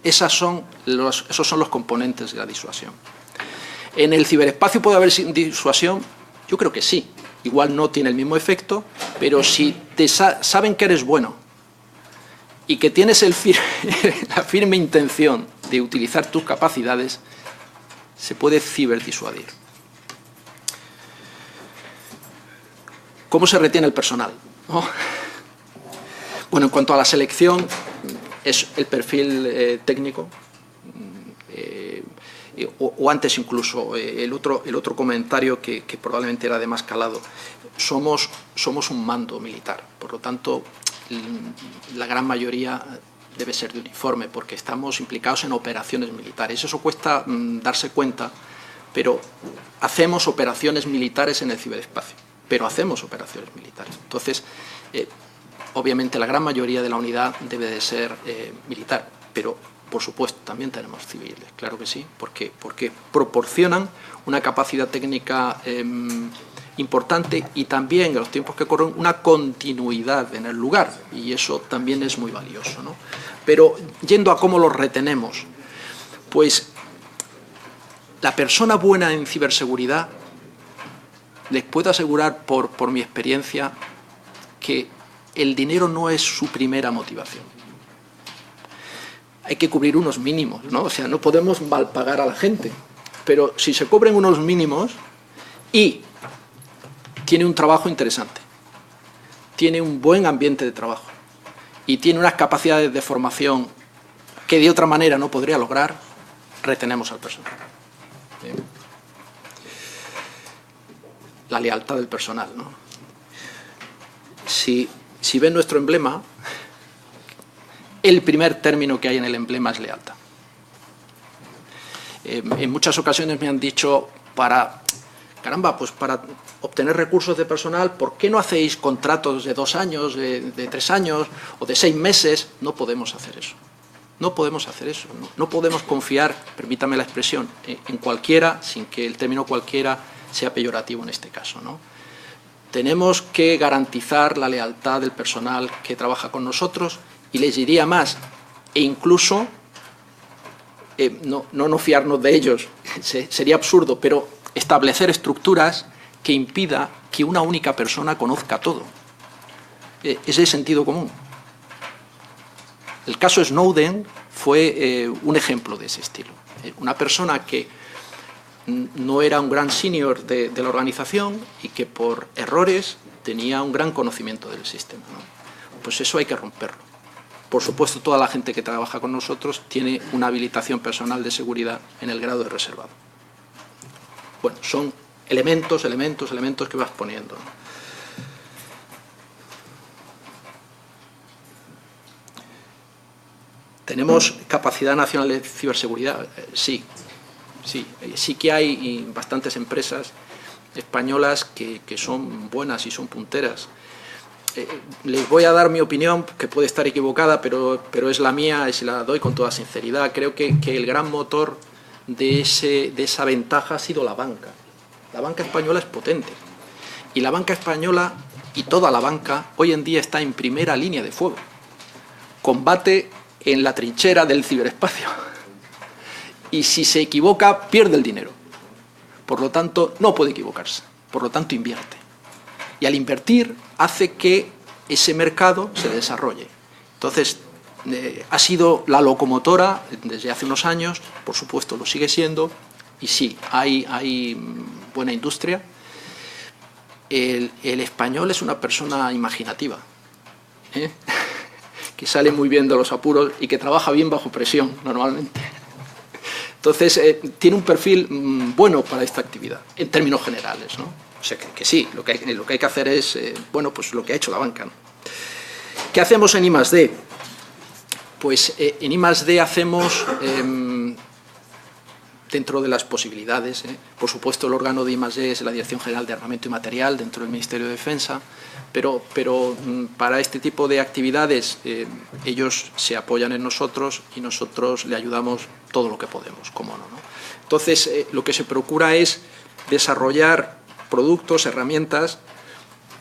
Esos son los componentes de la disuasión. ¿En el ciberespacio puede haber disuasión? Yo creo que sí. Igual no tiene el mismo efecto, pero si saben que eres bueno y que tienes la firme intención de utilizar tus capacidades, se puede ciberdisuadir. ¿Cómo se retiene el personal? ¿No? Bueno, en cuanto a la selección, es el perfil técnico, o antes incluso, el otro comentario que probablemente era de más calado. Somos un mando militar, por lo tanto, la gran mayoría debe ser de uniforme, porque estamos implicados en operaciones militares. Eso cuesta darse cuenta, pero hacemos operaciones militares en el ciberespacio, pero hacemos operaciones militares. Entonces, obviamente la gran mayoría de la unidad debe de ser militar, pero por supuesto también tenemos civiles, claro que sí, porque proporcionan una capacidad técnica importante y también en los tiempos que corren una continuidad en el lugar, y eso también es muy valioso, ¿no? Pero yendo a cómo los retenemos, pues la persona buena en ciberseguridad, les puedo asegurar por mi experiencia que el dinero no es su primera motivación. Hay que cubrir unos mínimos, ¿no? O sea, no podemos malpagar a la gente, pero si se cubren unos mínimos y tiene un trabajo interesante, tiene un buen ambiente de trabajo y tiene unas capacidades de formación que de otra manera no podría lograr, retenemos al personal. Bien. La lealtad del personal, ¿no? Si ven nuestro emblema, el primer término que hay en el emblema es lealtad. En muchas ocasiones me han dicho, caramba, pues para obtener recursos de personal, ¿por qué no hacéis contratos de 2 años, de 3 años o de 6 meses? No podemos hacer eso. No podemos hacer eso. No podemos confiar, permítame la expresión, en cualquiera, sin que el término cualquiera sea peyorativo en este caso, ¿no? Tenemos que garantizar la lealtad del personal que trabaja con nosotros, y les diría más, e incluso no fiarnos de ellos, sería absurdo, pero establecer estructuras que impida que una única persona conozca todo. Es de sentido común. El caso Snowden fue un ejemplo de ese estilo. Una persona que no era un gran senior de la organización y que por errores tenía un gran conocimiento del sistema, ¿no? Pues eso hay que romperlo. Por supuesto, toda la gente que trabaja con nosotros tiene una habilitación personal de seguridad en el grado de reservado. Bueno, son elementos que vas poniendo, ¿no? ¿Tenemos capacidad nacional de ciberseguridad? Sí que hay bastantes empresas españolas que son buenas y son punteras. Les voy a dar mi opinión, que puede estar equivocada, pero es la mía y se la doy con toda sinceridad. Creo que el gran motor de esa ventaja ha sido la banca. La banca española es potente. Y la banca española y toda la banca hoy en día está en primera línea de fuego. Combate en la trinchera del ciberespacio. Y si se equivoca, pierde el dinero. Por lo tanto, no puede equivocarse. Por lo tanto, invierte. Y al invertir hace que ese mercado se desarrolle. Entonces, ha sido la locomotora desde hace unos años, por supuesto lo sigue siendo, y sí, hay buena industria. El español es una persona imaginativa, que sale muy bien de los apuros y que trabaja bien bajo presión normalmente. Entonces, tiene un perfil bueno para esta actividad, en términos generales, ¿no? O sea, que sí, lo que hay que hacer es, bueno, pues lo que ha hecho la banca, ¿no? ¿Qué hacemos en I+D? Pues en I+D hacemos, dentro de las posibilidades, por supuesto el órgano de I+D es la Dirección General de Armamento y Material dentro del Ministerio de Defensa, pero para este tipo de actividades ellos se apoyan en nosotros y nosotros le ayudamos todo lo que podemos, cómo no, ¿no? Entonces, lo que se procura es desarrollar productos, herramientas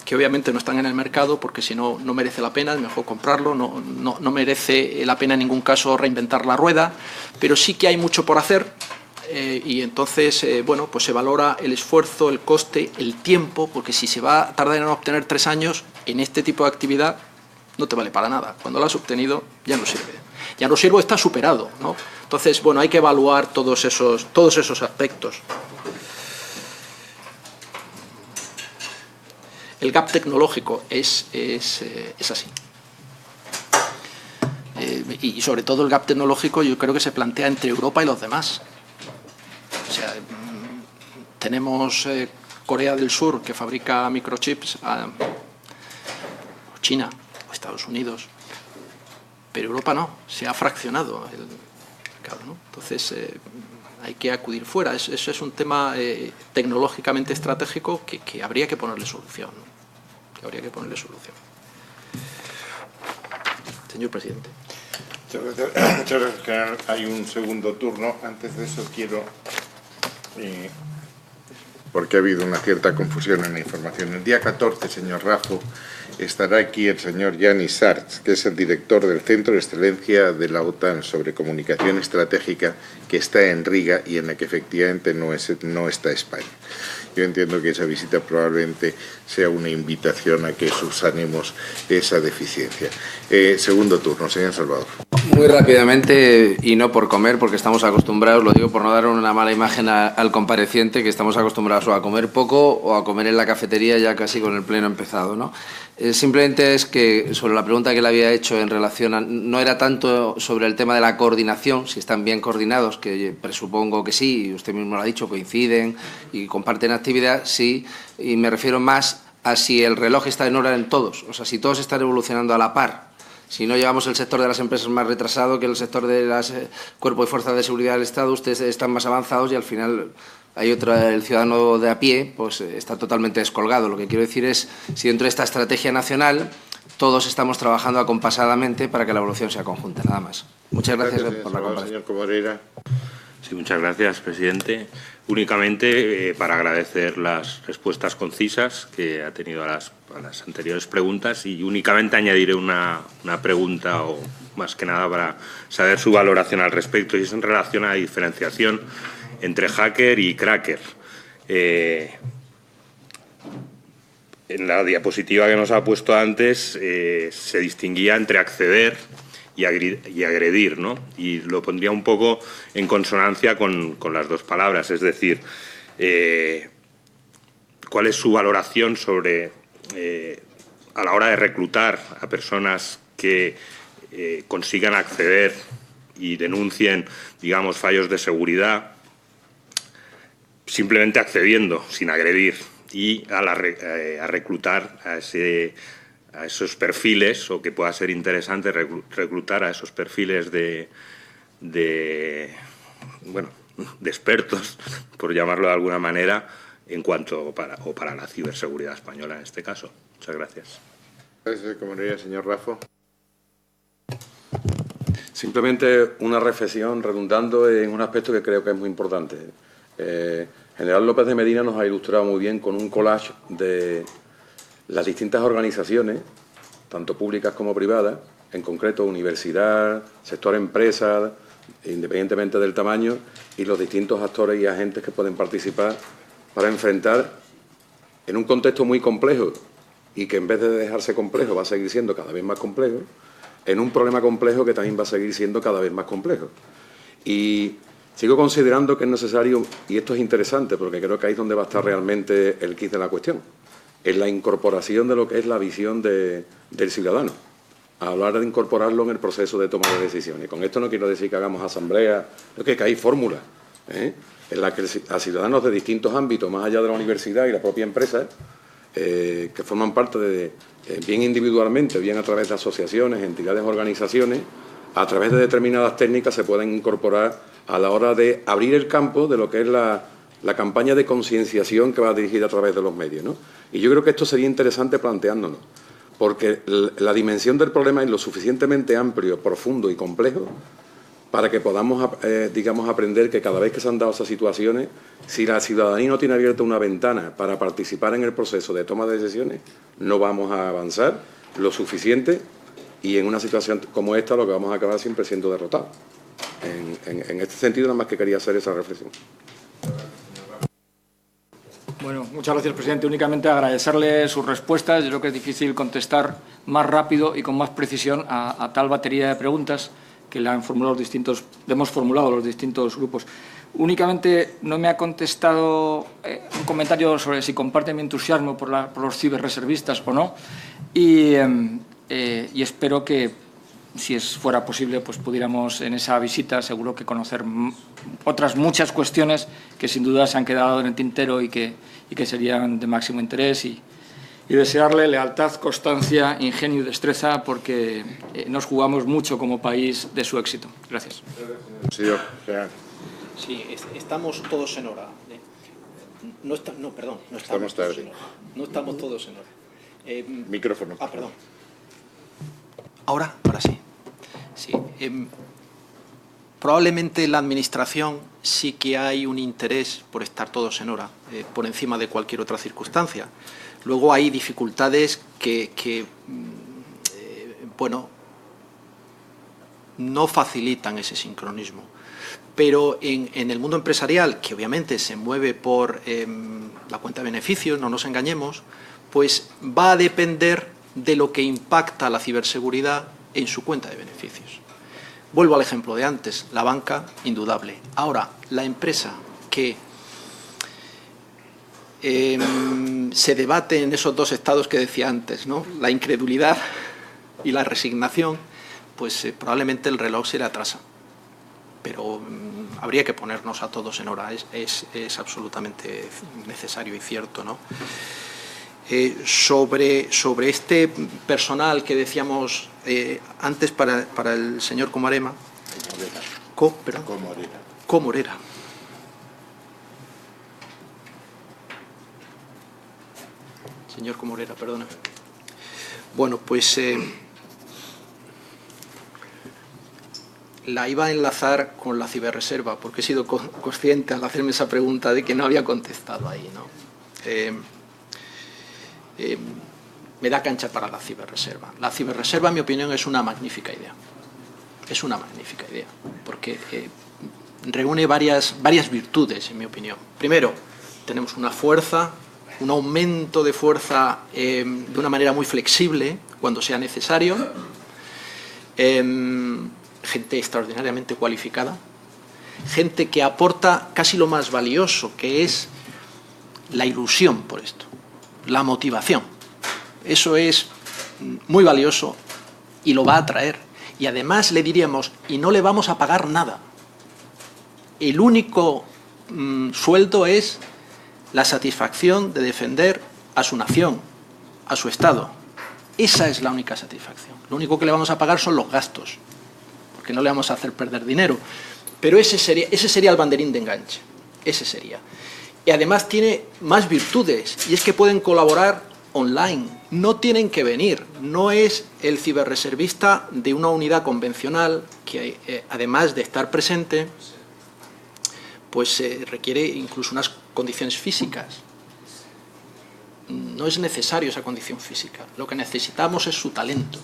que obviamente no están en el mercado porque si no, no merece la pena, es mejor comprarlo, no merece la pena en ningún caso reinventar la rueda, pero sí que hay mucho por hacer y entonces, bueno, pues se valora el esfuerzo, el coste, el tiempo, porque si se va a tardar en obtener 3 años en este tipo de actividad, no te vale para nada. Cuando lo has obtenido, ya no sirve. Ya no sirve, está superado, ¿no? Entonces, bueno, hay que evaluar todos esos aspectos. El gap tecnológico es así. Y sobre todo el gap tecnológico yo creo que se plantea entre Europa y los demás. O sea, tenemos Corea del Sur, que fabrica microchips, o China, o Estados Unidos, pero Europa no, se ha fraccionado el mercado, ¿no? Entonces, hay que acudir fuera. Eso es un tema tecnológicamente estratégico que habría que ponerle solución, ¿no? Señor presidente. Muchas gracias, general. Hay un segundo turno. Antes de eso quiero, porque ha habido una cierta confusión en la información. El día 14, señor Raffo, estará aquí el señor Yanis Sarts, que es el director del Centro de Excelencia de la OTAN sobre Comunicación Estratégica, que está en Riga y en la que efectivamente no está España. Yo entiendo que esa visita probablemente sea una invitación a que subsanemos esa deficiencia. Segundo turno, señor Salvador. Muy rápidamente, y no por comer, porque estamos acostumbrados, lo digo por no dar una mala imagen al compareciente, que estamos acostumbrados o a comer poco o a comer en la cafetería ya casi con el pleno empezado, ¿no? Simplemente es que sobre la pregunta que le había hecho en relación a, no era tanto sobre el tema de la coordinación, si están bien coordinados, que presupongo que sí, y usted mismo lo ha dicho, coinciden y comparten actividad, sí, y me refiero más a si el reloj está en hora en todos, o sea, si todos están evolucionando a la par. Si no llevamos el sector de las empresas más retrasado que el sector de las cuerpos y fuerzas de seguridad del Estado, ustedes están más avanzados y al final hay el ciudadano de a pie pues está totalmente descolgado. Lo que quiero decir es, si dentro de esta estrategia nacional todos estamos trabajando acompasadamente para que la evolución sea conjunta, nada más. Muchas gracias por la comparación. Señor Comorera. Sí, muchas gracias, presidente. Únicamente para agradecer las respuestas concisas que ha tenido a las anteriores preguntas y únicamente añadiré una pregunta, o más que nada para saber su valoración al respecto, y es en relación a la diferenciación entre hacker y cracker. En la diapositiva que nos ha puesto antes se distinguía entre acceder y agredir, ¿no? Y lo pondría un poco en consonancia con las dos palabras, es decir, ¿cuál es su valoración sobre, a la hora de reclutar a personas que consigan acceder y denuncien, digamos, fallos de seguridad, simplemente accediendo, sin agredir, y a reclutar a esos perfiles, o que pueda ser interesante reclutar a esos perfiles de expertos, por llamarlo de alguna manera, en cuanto para la ciberseguridad española en este caso. Muchas gracias. Gracias, comunidad, señor Raffo. Simplemente una reflexión redundando en un aspecto que creo que es muy importante. General López de Medina nos ha ilustrado muy bien con un collage de las distintas organizaciones, tanto públicas como privadas, en concreto universidad, sector empresa, independientemente del tamaño, y los distintos actores y agentes que pueden participar para enfrentar, en un contexto muy complejo y que en vez de dejarse complejo va a seguir siendo cada vez más complejo, en un problema complejo que también va a seguir siendo cada vez más complejo. Y sigo considerando que es necesario, y esto es interesante porque creo que ahí es donde va a estar realmente el quid de la cuestión, en la incorporación de lo que es la visión del ciudadano, a hablar de incorporarlo en el proceso de toma de decisiones. Con esto no quiero decir que hagamos asambleas, que hay fórmulas en las que a ciudadanos de distintos ámbitos, más allá de la universidad y la propia empresa, que forman parte de, bien individualmente, bien a través de asociaciones, entidades, organizaciones, a través de determinadas técnicas se pueden incorporar a la hora de abrir el campo de lo que es la campaña de concienciación que va dirigida a través de los medios, ¿no? Y yo creo que esto sería interesante planteándonos, porque la dimensión del problema es lo suficientemente amplio, profundo y complejo para que podamos, digamos, aprender que cada vez que se han dado esas situaciones, si la ciudadanía no tiene abierta una ventana para participar en el proceso de toma de decisiones, no vamos a avanzar lo suficiente y en una situación como esta lo que vamos a acabar siempre siendo derrotados. En este sentido, nada más que quería hacer esa reflexión. Bueno, muchas gracias, presidente. Únicamente agradecerle sus respuestas. Yo creo que es difícil contestar más rápido y con más precisión a tal batería de preguntas que hemos formulado los distintos grupos. Únicamente no me ha contestado un comentario sobre si comparte mi entusiasmo por los ciberreservistas o no, y espero que, si fuera posible, pues pudiéramos en esa visita seguro que conocer otras muchas cuestiones que sin duda se han quedado en el tintero y que serían de máximo interés, y desearle lealtad, constancia, ingenio y destreza, porque nos jugamos mucho como país de su éxito. Gracias. Sí, estamos todos en hora. No estamos tarde. todos en hora. No estamos todos en hora. Micrófono. Perdón. Ahora sí. Sí. Probablemente en la Administración sí que hay un interés por estar todos en hora, por encima de cualquier otra circunstancia. Luego hay dificultades que no facilitan ese sincronismo. Pero en el mundo empresarial, que obviamente se mueve por la cuenta de beneficios, no nos engañemos, pues va a depender de lo que impacta la ciberseguridad en su cuenta de beneficios. Vuelvo al ejemplo de antes, la banca, indudable. Ahora, la empresa que se debate en esos dos estados que decía antes, ¿no? La incredulidad y la resignación, pues probablemente el reloj se le atrasa. Pero habría que ponernos a todos en hora, es absolutamente necesario y cierto, ¿no? Sobre este personal que decíamos antes para el señor Comorera. Comorera. Señor Comorera, perdona. Bueno, pues la iba a enlazar con la ciberreserva, porque he sido consciente al hacerme esa pregunta de que no había contestado ahí, ¿no? Me da cancha para la ciberreserva. La ciberreserva, en mi opinión, es una magnífica idea. Es una magnífica idea, porque reúne varias virtudes, en mi opinión. Primero, tenemos una fuerza, un aumento de fuerza de una manera muy flexible cuando sea necesario. Gente extraordinariamente cualificada, gente que aporta casi lo más valioso, que es la ilusión por esto, la motivación. Eso es muy valioso y lo va a atraer. Y además le diríamos, y no le vamos a pagar nada. El único sueldo es la satisfacción de defender a su nación, a su Estado. Esa es la única satisfacción. Lo único que le vamos a pagar son los gastos, porque no le vamos a hacer perder dinero. Pero ese sería el banderín de enganche. Ese sería. Y además tiene más virtudes, y es que pueden colaborar online, no tienen que venir, no es el ciberreservista de una unidad convencional que además de estar presente, pues requiere incluso unas condiciones físicas. No es necesario esa condición física, lo que necesitamos es su talento,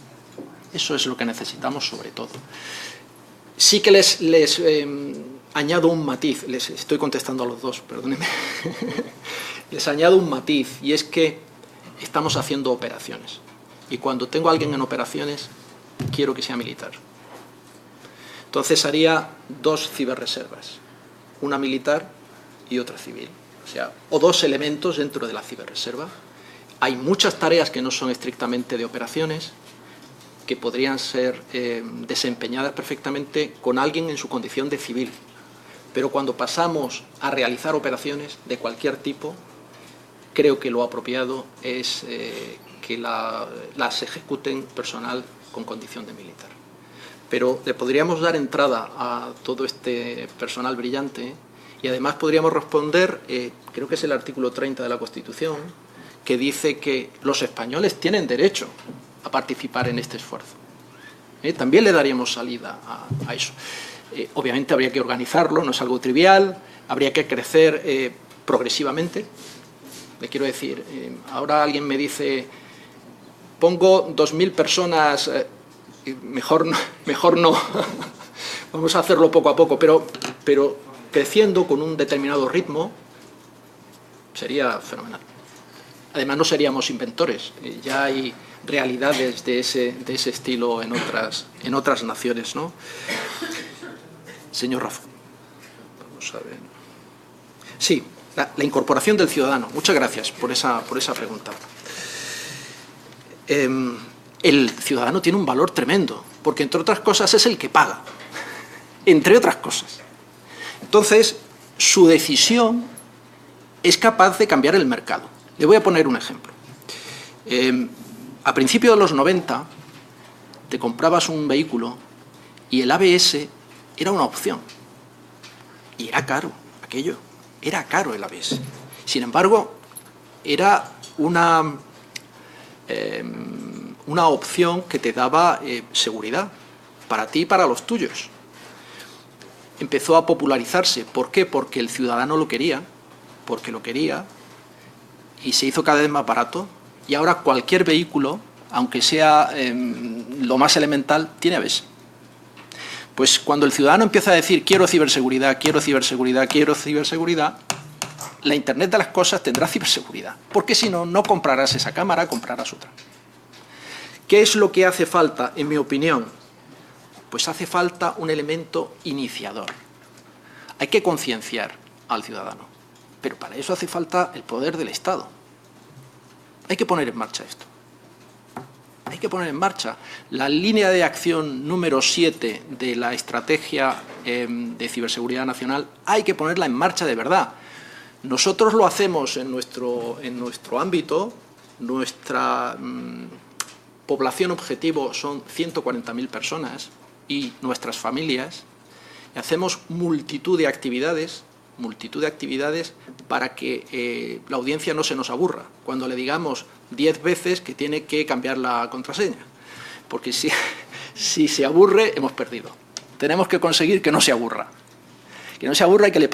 eso es lo que necesitamos sobre todo. Sí que les añado un matiz, les estoy contestando a los dos, perdónenme, les añado un matiz, y es que estamos haciendo operaciones, y cuando tengo a alguien en operaciones, quiero que sea militar. Entonces haría 2 ciberreservas, una militar y otra civil, o 2 elementos dentro de la ciberreserva. Hay muchas tareas que no son estrictamente de operaciones, que podrían ser desempeñadas perfectamente con alguien en su condición de civil. Pero cuando pasamos a realizar operaciones de cualquier tipo, creo que lo apropiado es que las ejecuten personal con condición de militar. Pero le podríamos dar entrada a todo este personal brillante y además podríamos responder, creo que es el artículo 30 de la Constitución, que dice que los españoles tienen derecho a participar en este esfuerzo. También le daríamos salida a eso. Obviamente habría que organizarlo, no es algo trivial, habría que crecer progresivamente. Le quiero decir, ahora alguien me dice, pongo 2.000 personas, mejor no, vamos a hacerlo poco a poco, pero creciendo con un determinado ritmo sería fenomenal. Además no seríamos inventores, ya hay realidades de ese estilo en otras naciones, ¿no? Señor Rafa, vamos a ver. Sí, la incorporación del ciudadano. Muchas gracias por esa pregunta. El ciudadano tiene un valor tremendo, porque entre otras cosas es el que paga, entre otras cosas. Entonces, su decisión es capaz de cambiar el mercado. Le voy a poner un ejemplo. A principios de los 90 te comprabas un vehículo y el ABS era una opción. Y era caro aquello, era caro el ABS. Sin embargo, era una opción que te daba seguridad para ti y para los tuyos. Empezó a popularizarse. ¿Por qué? Porque el ciudadano lo quería, y se hizo cada vez más barato, y ahora cualquier vehículo, aunque sea lo más elemental, tiene ABS. Pues cuando el ciudadano empieza a decir quiero ciberseguridad, quiero ciberseguridad, quiero ciberseguridad, la Internet de las cosas tendrá ciberseguridad, porque si no, no comprarás esa cámara, comprarás otra. ¿Qué es lo que hace falta, en mi opinión? Pues hace falta un elemento iniciador. Hay que concienciar al ciudadano, pero para eso hace falta el poder del Estado. Hay que poner en marcha esto. Hay que poner en marcha la línea de acción número 7 de la Estrategia de Ciberseguridad Nacional. Hay que ponerla en marcha de verdad. Nosotros lo hacemos en nuestro ámbito. Nuestra población objetivo son 140.000 personas y nuestras familias. Y hacemos multitud de actividades para que la audiencia no se nos aburra cuando le digamos 10 veces que tiene que cambiar la contraseña, porque si se aburre hemos perdido. Tenemos que conseguir que no se aburra y que le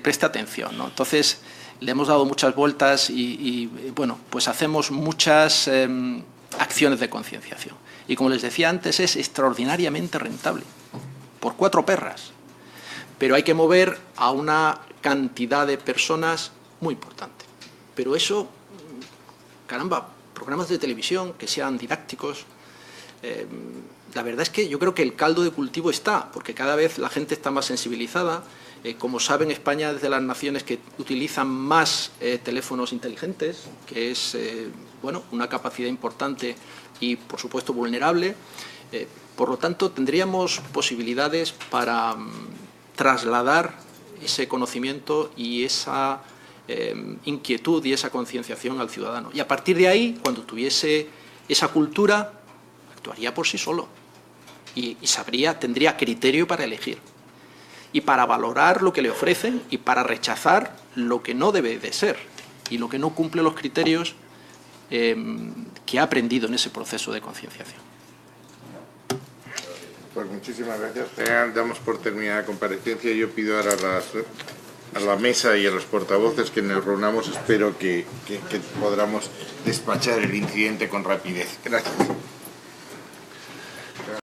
preste atención, ¿no? Entonces le hemos dado muchas vueltas y bueno, pues hacemos muchas acciones de concienciación y, como les decía antes, es extraordinariamente rentable, por 4 perras. Pero hay que mover a una cantidad de personas muy importante. Pero eso, caramba, programas de televisión que sean didácticos. La verdad es que yo creo que el caldo de cultivo está, porque cada vez la gente está más sensibilizada. Como saben, España es de las naciones que utilizan más teléfonos inteligentes, que es bueno, una capacidad importante y, por supuesto, vulnerable. Por lo tanto, tendríamos posibilidades para trasladar ese conocimiento y esa inquietud y esa concienciación al ciudadano. Y a partir de ahí, cuando tuviese esa cultura, actuaría por sí solo y tendría criterio para elegir. y para valorar lo que le ofrecen y para rechazar lo que no debe de ser y lo que no cumple los criterios que ha aprendido en ese proceso de concienciación. Pues muchísimas gracias. Damos por terminada la comparecencia. Yo pido ahora a la mesa y a los portavoces que nos reunamos. Espero que podamos despachar el incidente con rapidez. Gracias.